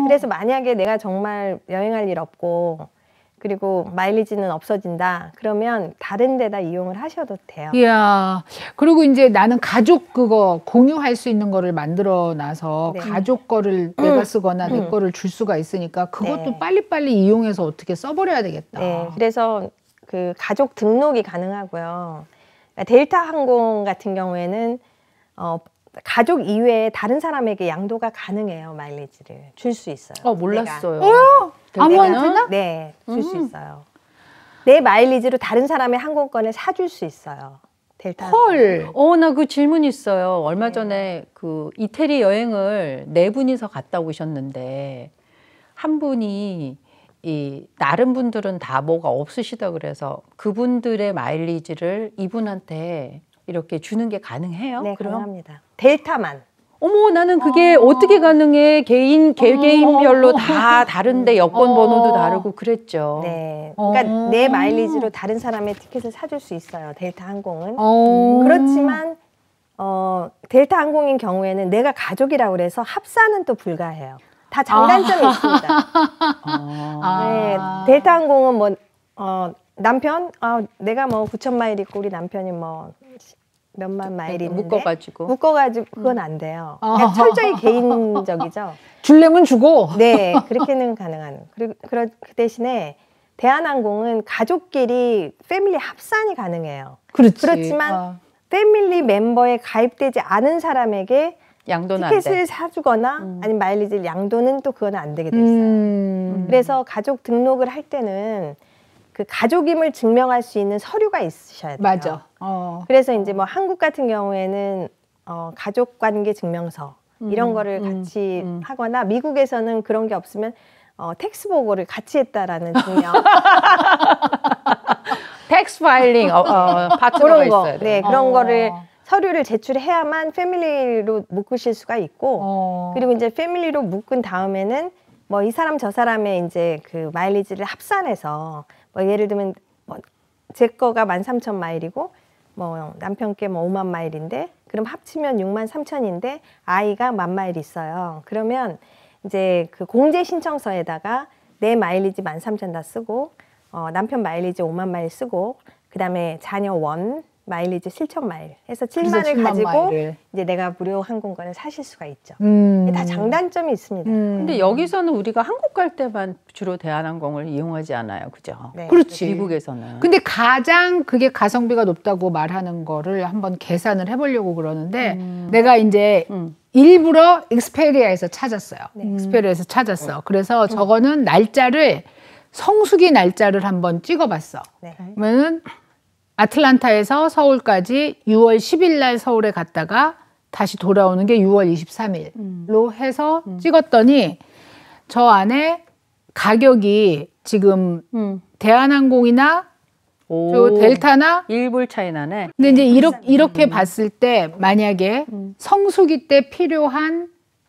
그래서 만약에 내가 정말 여행할 일 없고 그리고 마일리지는 없어진다. 그러면 다른 데다 이용을 하셔도 돼요. 이야. 그리고 이제 나는 가족 그거 공유할 수 있는 거를 만들어 놔서 네. 가족 거를 내가 쓰거나 내 거를 줄 수가 있으니까 그것도 네. 빨리빨리 이용해서 어떻게 써버려야 되겠다. 네, 그래서 그 가족 등록이 가능하고요. 그러니까 델타 항공 같은 경우에는 가족 이외에 다른 사람에게 양도가 가능해요. 마일리지를 줄 수 있어요. 몰랐어요. 아무한테나? 네, 줄 수 있어요. 내 마일리지로 다른 사람의 항공권을 사줄 수 있어요. 델타. 헐. 나 그 질문 있어요. 얼마 전에 그 이태리 여행을 4분이서 갔다 오셨는데 한 분이 다른 분들은 다 뭐가 없으시다 그래서 그분들의 마일리지를 이분한테 이렇게 주는 게 가능해요? 네, 그럼? 가능합니다. 델타만. 어머, 나는 그게 어떻게 가능해? 개개인별로 다 다른데 여권 번호도 다르고 그랬죠. 네, 그러니까 내 마일리지로 다른 사람의 티켓을 사줄 수 있어요. 델타 항공은. 그렇지만 델타 항공인 경우에는 내가 가족이라고 그래서 합산은 또 불가해요. 다 장단점이 있습니다. 네, 델타 항공은 뭐 남편 내가 뭐 9천 마일 있고 우리 남편이 뭐 몇만 마일이 있는데 묶어가지고 그건 안 돼요. 그냥 철저히 개인적이죠. 줄려면 주고. 네, 그렇게는 가능한. 그리고 그 대신에 대한항공은 가족끼리 패밀리 합산이 가능해요. 그렇지만 패밀리 멤버에 가입되지 않은 사람에게 양도는 티켓을 안 돼. 사주거나 아니면 마일리지 양도는 또 그건 안 되게 돼 있어요. 그래서 가족 등록을 할 때는 그 가족임을 증명할 수 있는 서류가 있으셔야 돼요. 맞아. 그래서 이제 뭐 한국 같은 경우에는 가족관계 증명서 이런 거를 같이 하거나 미국에서는 그런 게 없으면 텍스 보고를 같이 했다라는 증명. 텍스 파일링 파트너가 그런 거. 있어야 돼. 네, 그런 거를 서류를 제출해야만 패밀리로 묶으실 수가 있고 그리고 이제 패밀리로 묶은 다음에는 뭐 이 사람 저 사람의 이제 그 마일리지를 합산해서 뭐 예를 들면 뭐 제 거가 13,000마일이고 뭐 남편께 뭐 5만 마일인데 그럼 합치면 63,000인데 아이가 10,000마일 있어요. 그러면 이제 그 공제 신청서에다가 내 마일리지 13,000 다 쓰고 남편 마일리지 5만 마일 쓰고 그다음에 자녀 원 마일리지 7,000마일 해서 7만을 가지고 마일을. 이제 내가 무료 항공권을 사실 수가 있죠. 다 장단점이 있습니다. 근데 여기서는 우리가 한국 갈 때만 주로 대한항공을 이용하지 않아요, 그죠? 네. 그렇지. 미국에서는. 근데 가장 그게 가성비가 높다고 말하는 거를 한번 계산을 해보려고 그러는데 내가 이제 일부러 익스페리아에서 찾았어요. 익스페리아에서 찾았어. 그래서 저거는 날짜를 성수기 날짜를 한번 찍어봤어. 네. 그러면은 아틀란타에서 서울까지 6월 10일 날 서울에 갔다가 다시 돌아오는 게 6월 23일로 해서 찍었더니 저 안에 가격이 지금 대한항공이나 저 델타나 1불 차이 나네. 근데 이제 이렇게 봤을 때 만약에 성수기 때 필요한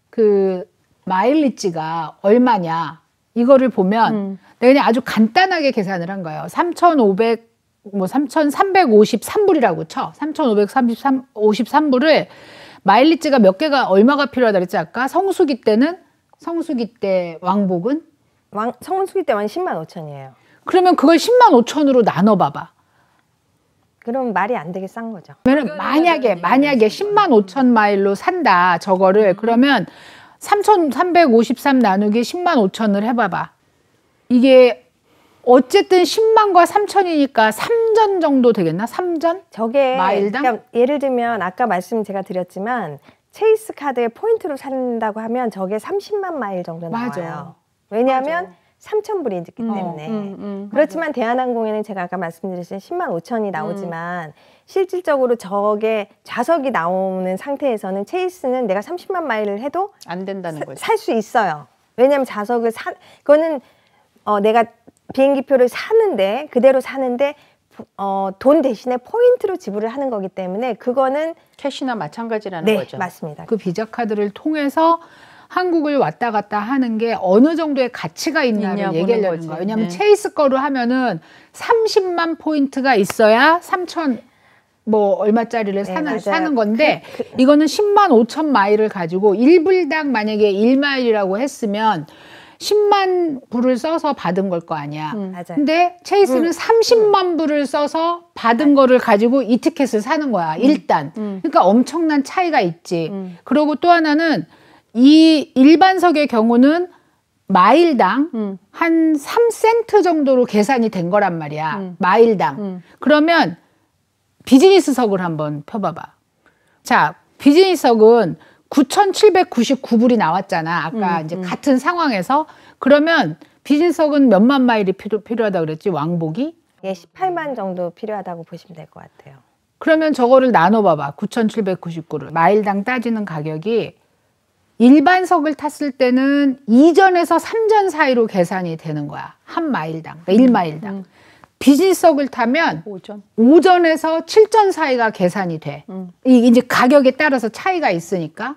그 마일리지가 얼마냐 이거를 보면 내가 그냥 아주 간단하게 계산을 한 거예요. 3,353불이라고 쳐. 3,553불을 마일리지가 몇 개가 얼마가 필요하다 그랬지 아까? 성수기 때 왕복은? 성수기 때만 105,000이에요. 그러면 그걸 105,000으로 나눠봐봐. 그럼 말이 안 되게 싼 거죠. 그러면 만약에 105,000 마일로 산다 저거를 그러면 3,353 나누기 105,000을 해봐봐. 이게 어쨌든 10만과 3천이니까 3전 정도 되겠나? 3전? 저게 마일당? 그러니까 예를 들면 아까 말씀 제가 드렸지만 체이스 카드에 포인트로 산다고 하면 저게 30만 마일 정도 나와요. 맞아. 왜냐하면 3,000불이기 때문에. 그렇지만 대한항공에는 제가 아까 말씀드렸듯이 105,000이 나오지만 실질적으로 저게 좌석이 나오는 상태에서는 체이스는 내가 30만 마일을 해도 안 된다는 거죠. 살 수 있어요. 왜냐하면 좌석을 그거는 내가 비행기표를 사는데 그대로 사는데 돈 대신에 포인트로 지불을 하는 거기 때문에 그거는 캐시나 마찬가지라는 네, 거죠. 맞습니다. 그 비자 카드를 통해서 한국을 왔다 갔다 하는 게 어느 정도의 가치가 있나를 있냐 얘기하려는 보는 거예요. 거지. 왜냐하면 네. 체이스 거로 하면은 30만 포인트가 있어야 3천 뭐 얼마짜리를 네, 사는 맞아요. 건데 이거는 105,000 마일을 가지고 1불당 만약에 1마일이라고 했으면 10만 불을 써서 받은 걸 거 아니야. 맞아요. 근데 체이스는 30만 불을 써서 받은 거를 가지고 이 티켓을 사는 거야. 일단. 그러니까 엄청난 차이가 있지. 그리고 또 하나는 이 일반석의 경우는 마일당 한 3센트 정도로 계산이 된 거란 말이야. 마일당. 그러면 비즈니스석을 한번 펴봐봐. 자, 비즈니스석은 9,799불이 나왔잖아. 아까 이제 같은 상황에서. 그러면 비즈니스석은 몇만 마일이 필요하다 그랬지? 왕복이? 예, 18만 정도 필요하다고 보시면 될 것 같아요. 그러면 저거를 나눠봐봐. 9,799를. 마일당 따지는 가격이 일반석을 탔을 때는 2전에서 3전 사이로 계산이 되는 거야. 한 마일당. 그러니까 1마일당. 비즈니스석을 타면 5전에서 7전 사이가 계산이 돼. 이게 이제 가격에 따라서 차이가 있으니까.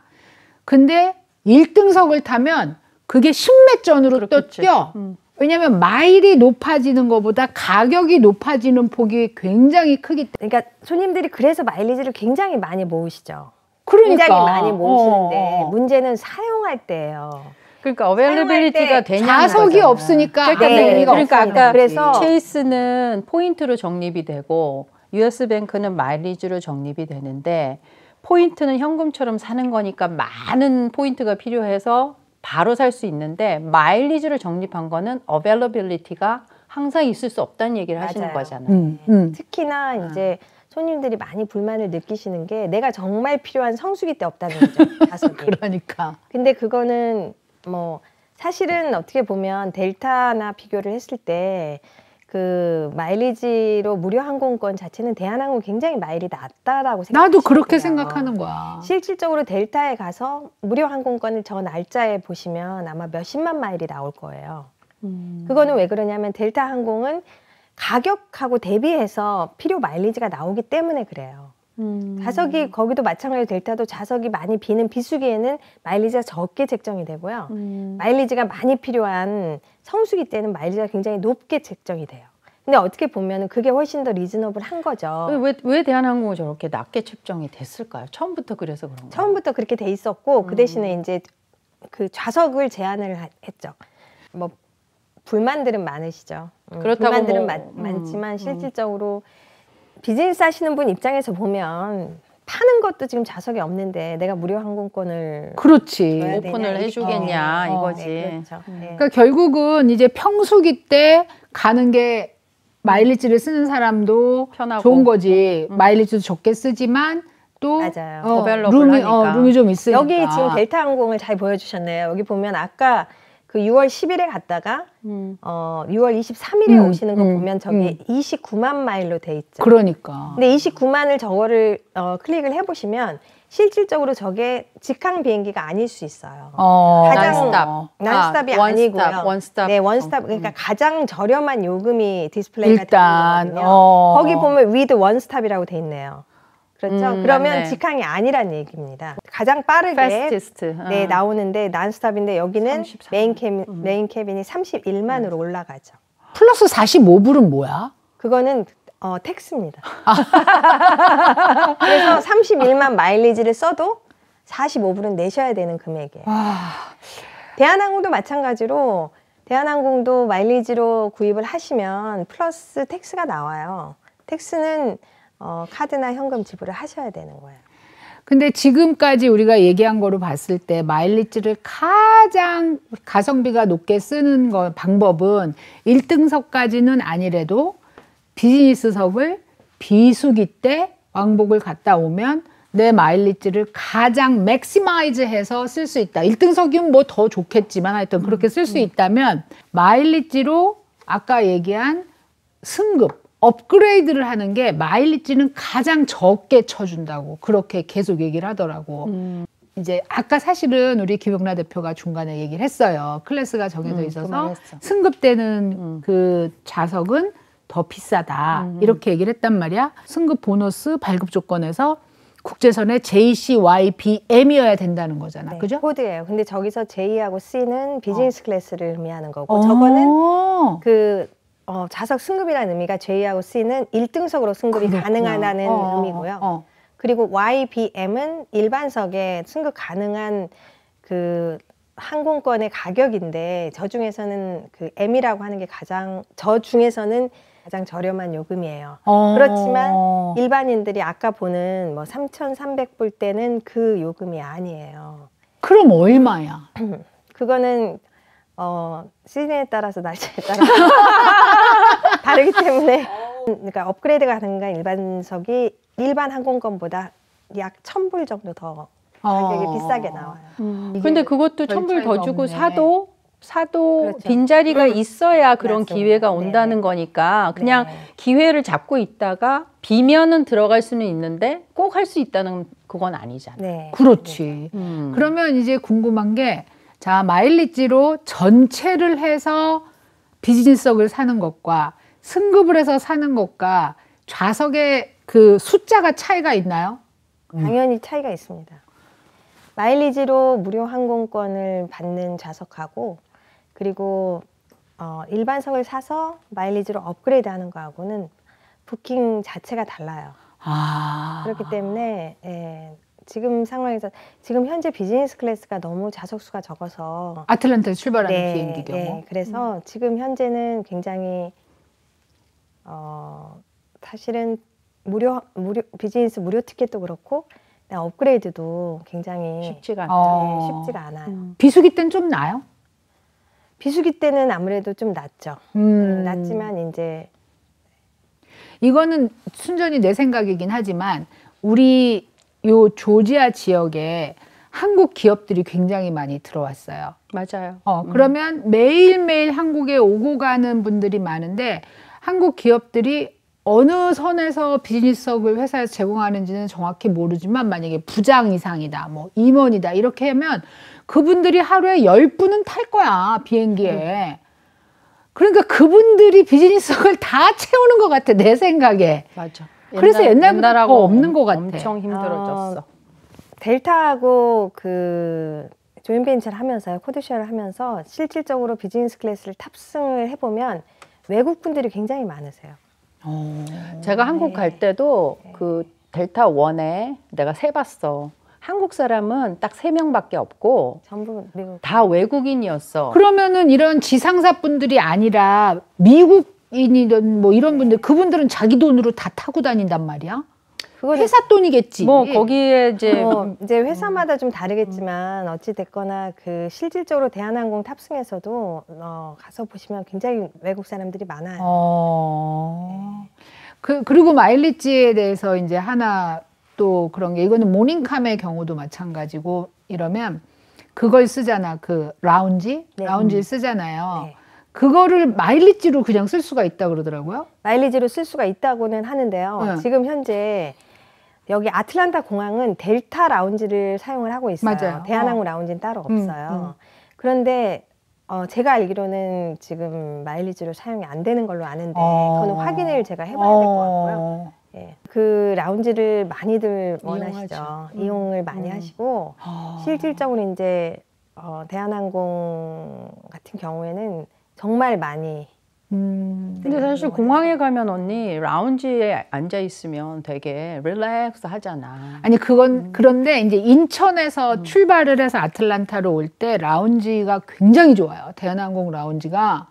근데 1등석을 타면 그게 10몇 전으로 또 뛰어. 왜냐면 마일이 높아지는 것보다 가격이 높아지는 폭이 굉장히 크기 때문에. 그러니까 손님들이 그래서 마일리지를 굉장히 많이 모으시죠. 그러니까. 굉장히 많이 모으시는데 문제는 사용할 때예요. 그러니까 어베일러빌리티가 되냐 좌석이 없으니까 그러니까, 의미가 그러니까 없다는 아까 거지. 그래서 체이스는 포인트로 적립이 되고 US뱅크는 마일리지로 적립이 되는데 포인트는 현금처럼 사는 거니까 많은 포인트가 필요해서 바로 살 수 있는데 마일리지를 적립한 거는 어베일러빌리티가 항상 있을 수 없다는 얘기를 하시는 맞아요. 거잖아요. 특히나 이제 손님들이 많이 불만을 느끼시는 게 내가 정말 필요한 성수기 때 없다는 거죠. 좌석이. 그러니까. 근데 그거는 뭐 사실은 어떻게 보면 델타나 비교를 했을 때 그 마일리지로 무료 항공권 자체는 대한항공 굉장히 마일이 낮다라고 생각해요. 나도 그렇게 생각하는 거야. 실질적으로 델타에 가서 무료 항공권을 저 날짜에 보시면 아마 몇십만 마일이 나올 거예요. 그거는 왜 그러냐면 델타 항공은 가격하고 대비해서 필요 마일리지가 나오기 때문에 그래요. 좌석이 거기도 마찬가지로 델타도 좌석이 많이 비는 비수기에는 마일리지가 적게 책정이 되고요. 마일리지가 많이 필요한 성수기 때는 마일리지가 굉장히 높게 책정이 돼요. 근데 어떻게 보면 그게 훨씬 더 리즈너블한 거죠. 왜 대한항공은 저렇게 낮게 책정이 됐을까요? 처음부터 그래서 그런가요? 처음부터 그렇게 돼 있었고 그 대신에 이제 그 좌석을 제한을 했죠. 뭐 불만들은 많으시죠. 그렇다고 불만들은 뭐, 많지만 실질적으로 비즈니스 하시는 분 입장에서 보면 파는 것도 지금 좌석이 없는데 내가 무료 항공권을 그렇지. 줘야 오픈을 되냐, 해주겠냐 이거지. 네, 그렇죠. 네. 그러니까 결국은 이제 평수기 때 가는 게 마일리지를 쓰는 사람도 편하고. 좋은 거지. 마일리지도 적게 쓰지만 또 맞아요. 어벨러블하니까. 룸이 좀 있으니까. 여기 지금 델타 항공을 잘 보여주셨네요. 여기 보면 아까 그 6월 10일에 갔다가 6월 23일에 오시는 거 보면 저기 29만 마일로 돼 있죠. 그러니까. 근데 29만을 저거를 클릭을 해보시면 실질적으로 저게 직항 비행기가 아닐 수 있어요. 가장 난스탑이 아니고요. 원스탑. 네, 원스탑. 그러니까 가장 저렴한 요금이 디스플레이가 일단 되는 거거든요. 거기 보면 with 원스탑이라고 돼 있네요. 그렇죠? 그러면 맞네. 직항이 아니란 얘기입니다. 가장 빠르게 패스티스트. 네, 나오는데 난스탑인데 여기는 34. 메인 캐빈이 31만으로 올라가죠. 플러스 45불은 뭐야? 그거는 텍스입니다. 그래서 31만 마일리지를 써도 45불은 내셔야 되는 금액이에요. 대한항공도 마찬가지로 대한항공도 마일리지로 구입을 하시면 플러스 텍스가 나와요. 텍스는 카드나 현금 지불을 하셔야 되는 거예요. 근데 지금까지 우리가 얘기한 거로 봤을 때 마일리지를 가장 가성비가 높게 쓰는 방법은 1등석까지는 아니래도 비즈니스석을 비수기 때 왕복을 갔다 오면 내 마일리지를 가장 맥시마이즈해서 쓸 수 있다. 1등석이면 뭐 더 좋겠지만 하여튼 그렇게 쓸 수 있다면 마일리지로 아까 얘기한 승급 업그레이드를 하는 게 마일리지는 가장 적게 쳐준다고 그렇게 계속 얘기를 하더라고. 이제 아까 사실은 우리 김용라 대표가 중간에 얘기를 했어요. 클래스가 정해져 있어서 승급되는 그 좌석은 더 비싸다. 이렇게 얘기를 했단 말이야. 승급 보너스 발급 조건에서 국제선의 JCYBM이어야 된다는 거잖아. 네, 그죠? 코드예요. 근데 저기서 J하고 C는 비즈니스 클래스를 의미하는 거고 저거는 그 좌석 승급이라는 의미가 J하고 C는 1등석으로 승급이 가능하다는 의미고요. 그리고 YBM은 일반석에 승급 가능한 그 항공권의 가격인데 저 중에서는 그 M이라고 하는 게 저 중에서는 가장 저렴한 요금이에요. 그렇지만 일반인들이 아까 보는 뭐 3,300불 때는 그 요금이 아니에요. 그럼 얼마야? 그거는 시즌에 따라서 날짜에 따라 다르기 때문에 그러니까 업그레이드가 가능한 일반 항공권보다 약 1,000불 정도 더 가격이 비싸게 나와요. 근데 그것도 1,000불 더 주고 없네. 사도 그렇죠. 빈자리가 있어야 그런 맞습니다. 기회가 온다는 네. 거니까 그냥 네. 기회를 잡고 있다가 비면은 들어갈 수는 있는데 꼭 할 수 있다는 그건 아니잖아. 네. 그렇지. 음. 그러면 이제 궁금한 게, 자, 마일리지로 전체를 해서 비즈니스석을 사는 것과 승급을 해서 사는 것과 좌석의 그 숫자가 차이가 있나요? 당연히 차이가 있습니다. 마일리지로 무료 항공권을 받는 좌석하고 그리고 일반석을 사서 마일리지로 업그레이드하는 거하고는 부킹 자체가 달라요. 그렇기 때문에 지금 상황에서 지금 현재 비즈니스 클래스가 너무 좌석 수가 적어서 아틀란타에 출발하는 비행기 경우. 네, 그래서 지금 현재는 굉장히 사실은 비즈니스 무료 티켓도 그렇고 업그레이드도 굉장히 쉽지가 않다. 쉽지가 않아요. 비수기 때는 좀 나요? 비수기 때는 아무래도 좀 낮죠. 낮지만 이제 이거는 순전히 내 생각이긴 하지만 우리 요 조지아 지역에 한국 기업들이 굉장히 많이 들어왔어요. 맞아요. 그러면 매일매일 한국에 오고 가는 분들이 많은데 한국 기업들이 어느 선에서 비즈니스석을 회사에서 제공하는지는 정확히 모르지만 만약에 부장 이상이다, 뭐 임원이다 이렇게 하면 그분들이 하루에 10분은 탈 거야, 비행기에. 그러니까 그분들이 비즈니스석을 다 채우는 것 같아, 내 생각에. 맞아. 그래서 옛날보다 더 없는 것 같아. 엄청 힘들어졌어. 델타하고 그 조인벤처를 하면서요, 코드쉐어를 하면서 실질적으로 비즈니스 클래스를 탑승을 해보면 외국 분들이 굉장히 많으세요. 제가 한국 갈 때도 그 델타 원에 내가 세봤어. 한국 사람은 딱 3명밖에 없고 전부 미국. 다 외국인이었어. 그러면은 이런 지상사 분들이 아니라 미국인이든 뭐 이런 분들, 그분들은 자기 돈으로 다 타고 다닌단 말이야? 그거는 회사 돈이겠지. 뭐 거기에 이제 회사마다 좀 다르겠지만 어찌 됐거나 그 실질적으로 대한항공 탑승에서도 가서 보시면 굉장히 외국 사람들이 많아요. 그리고 마일리지에 대해서 이제 하나 또 그런 게, 이거는 모닝캄의 경우도 마찬가지고, 이러면 그걸 쓰잖아. 그 라운지? 네. 라운지를 쓰잖아요. 네. 그거를 마일리지로 그냥 쓸 수가 있다 그러더라고요. 마일리지로 쓸 수가 있다고는 하는데요. 네. 지금 현재 여기 아틀란타 공항은 델타 라운지를 사용을 하고 있어요. 맞아요. 대한항공 라운지는 따로 없어요. 그런데 제가 알기로는 지금 마일리지로 사용이 안 되는 걸로 아는데 그거는 확인을 제가 해봐야 될 것 같고요. 예. 그 라운지를 많이들 원하시죠. 이용을 많이 하시고 실질적으로 이제 대한항공 같은 경우에는 정말 많이 근데 사실 공항에 가면 언니 라운지에 앉아 있으면 되게 릴렉스 하잖아. 아니 그건 그런데 이제 인천에서 출발을 해서 아틀란타로 올 때 라운지가 굉장히 좋아요. 대한항공 라운지가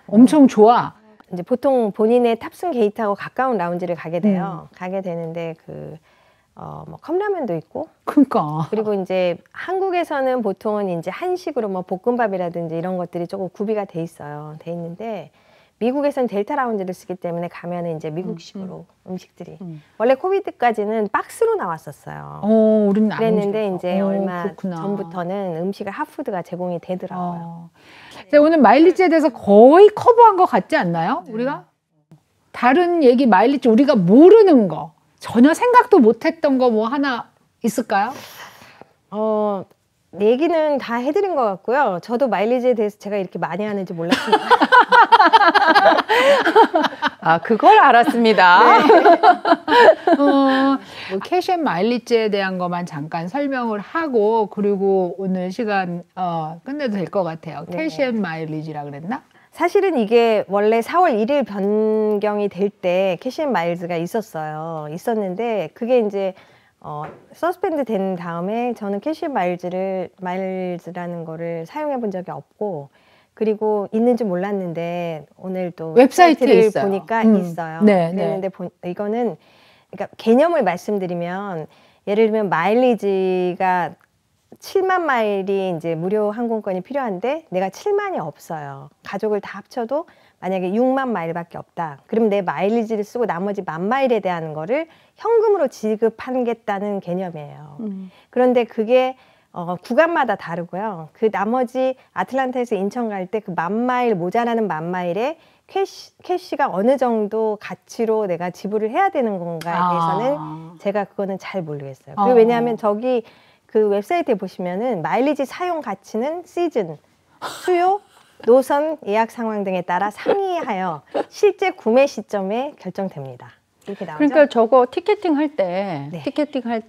엄청 좋아. 이제 보통 본인의 탑승 게이트하고 가까운 라운지를 가게 돼요. 가게 되는데 뭐 컵라면도 있고, 그러니까 그리고 이제 한국에서는 보통은 이제 한식으로 뭐 볶음밥이라든지 이런 것들이 조금 구비가 돼 있어요. 돼 있는데 미국에서는 델타 라운지를 쓰기 때문에 가면은 이제 미국식으로 음식들이 원래 코비드까지는 박스로 나왔었어요. 우리는 안 그랬는데 오셨어. 이제 얼마 그렇구나. 전부터는 음식을 핫푸드가 제공이 되더라고요. 자, 오늘 마일리지에 대해서 거의 커버한 것 같지 않나요? 우리가 다른 얘기 마일리지 우리가 모르는 거, 전혀 생각도 못했던 거 뭐 하나 있을까요? 얘기는 다 해드린 것 같고요. 저도 마일리지에 대해서 제가 이렇게 많이 하는지 몰랐습니다. 아, 그걸 알았습니다. 뭐 캐시앤 마일리지에 대한 것만 잠깐 설명을 하고, 그리고 오늘 시간 끝내도 될 것 같아요. 네. 캐시앤 마일리지라 그랬나? 사실은 이게 원래 4월 1일 변경이 될 때 캐시앤 마일즈가 있었는데 그게 이제 서스펜드 된 다음에 저는 캐시 마일즈라는 거를 사용해 본 적이 없고, 그리고 있는지 몰랐는데 오늘 또 웹사이트를 있어요. 보니까 있어요. 네, 그런데 이거는 그러니까 개념을 말씀드리면, 예를 들면 마일리지가 7만 마일이 이제 무료 항공권이 필요한데 내가 7만이 없어요. 가족을 다 합쳐도 만약에 6만 마일밖에 없다. 그럼 내 마일리지를 쓰고 나머지 10,000마일에 대한 거를 현금으로 지급하겠다는 개념이에요. 그런데 그게 구간마다 다르고요. 그 나머지 아틀란타에서 인천 갈 때 그 10,000마일, 모자라는 10,000마일에 캐시가 어느 정도 가치로 내가 지불을 해야 되는 건가에 대해서는 제가 그거는 잘 모르겠어요. 그리고 왜냐하면 저기 그 웹사이트에 보시면은 마일리지 사용 가치는 시즌, 수요, 노선, 예약 상황 등에 따라 상이하여 실제 구매 시점에 결정됩니다. 이렇게 나오죠? 그러니까 저거 티켓팅 할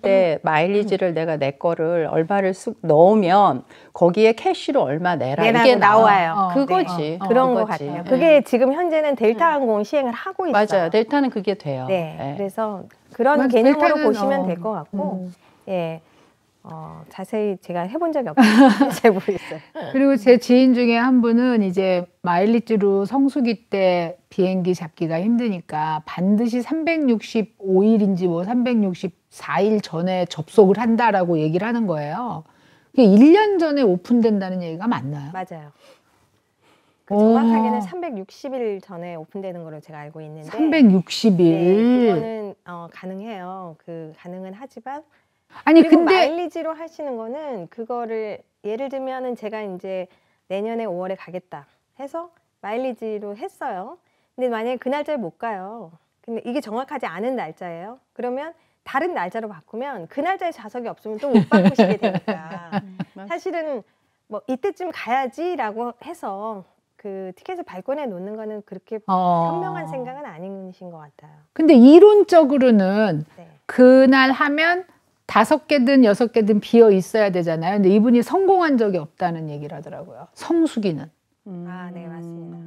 때 마일리지를 내가 내 거를 얼마를 넣으면 거기에 캐시로 얼마 내라 이게 나와요. 그거지. 그런 것 같아요. 그게 지금 현재는 델타 항공 시행을 하고 있어요. 맞아요. 델타는 그게 돼요. 네. 그래서 그런 개념으로 보시면 될 것 같고, 예. 자세히 제가 해본 적이 없어요. 잘 모르겠어요. 그리고 제 지인 중에 한 분은 이제 마일리지로 성수기 때 비행기 잡기가 힘드니까 반드시 365일인지 뭐 364일 전에 접속을 한다라고 얘기를 하는 거예요. 그게 1년 전에 오픈된다는 얘기가 맞나요? 맞아요. 정확하게는 360일 전에 오픈되는 걸로 제가 알고 있는데 360일? 네, 그거는 가능해요. 가능은 하지만 아니 그리고 근데 마일리지로 하시는 거는 그거를 예를 들면은 제가 이제 내년에 5월에 가겠다 해서 마일리지로 했어요. 근데 만약에 그 날짜를 못 가요. 근데 이게 정확하지 않은 날짜예요. 그러면 다른 날짜로 바꾸면 그 날짜에 좌석이 없으면 또 못 바꾸시게 되니까 사실은 뭐 이때쯤 가야지라고 해서 그 티켓을 발권해 놓는 거는 그렇게 현명한 생각은 아니신 것 같아요. 근데 이론적으로는 네. 그날 하면 5개든 6개든 비어 있어야 되잖아요. 근데 이분이 성공한 적이 없다는 얘기를 하더라고요. 성수기는. 네, 맞습니다.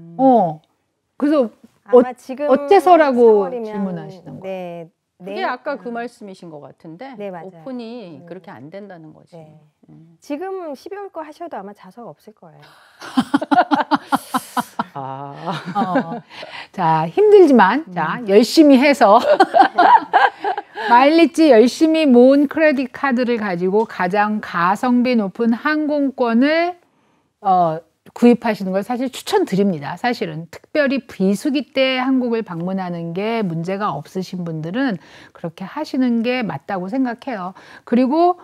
그래서 아마 지금 어째서라고 4월이면, 질문하시는 거예요. 네. 그게 아까 그 말씀이신 것 같은데 네, 맞아요. 오픈이 그렇게 안 된다는 거지. 네. 지금 12월 거 하셔도 아마 좌석 없을 거예요. 자, 힘들지만 자, 열심히 해서 마일리지 열심히 모은 크레딧 카드를 가지고 가장 가성비 높은 항공권을 구입하시는 걸 사실 추천드립니다. 사실은 특별히 비수기 때 한국을 방문하는 게 문제가 없으신 분들은 그렇게 하시는 게 맞다고 생각해요. 그리고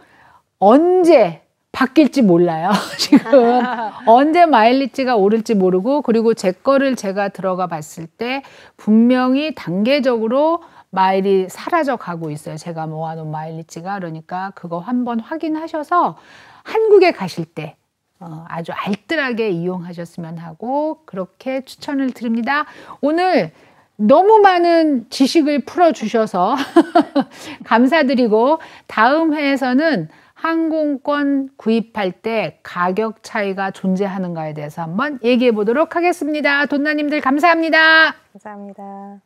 언제 바뀔지 몰라요. 지금 언제 마일리지가 오를지 모르고, 그리고 제 거를 제가 들어가 봤을 때 분명히 단계적으로 마일이 사라져 가고 있어요. 제가 모아놓은 마일리지가. 그러니까 그거 한번 확인하셔서 한국에 가실 때 아주 알뜰하게 이용하셨으면 하고 그렇게 추천을 드립니다. 오늘 너무 많은 지식을 풀어주셔서 감사드리고, 다음 회에서는 항공권 구입할 때 가격 차이가 존재하는가에 대해서 한번 얘기해 보도록 하겠습니다. 돈나님들 감사합니다. 감사합니다.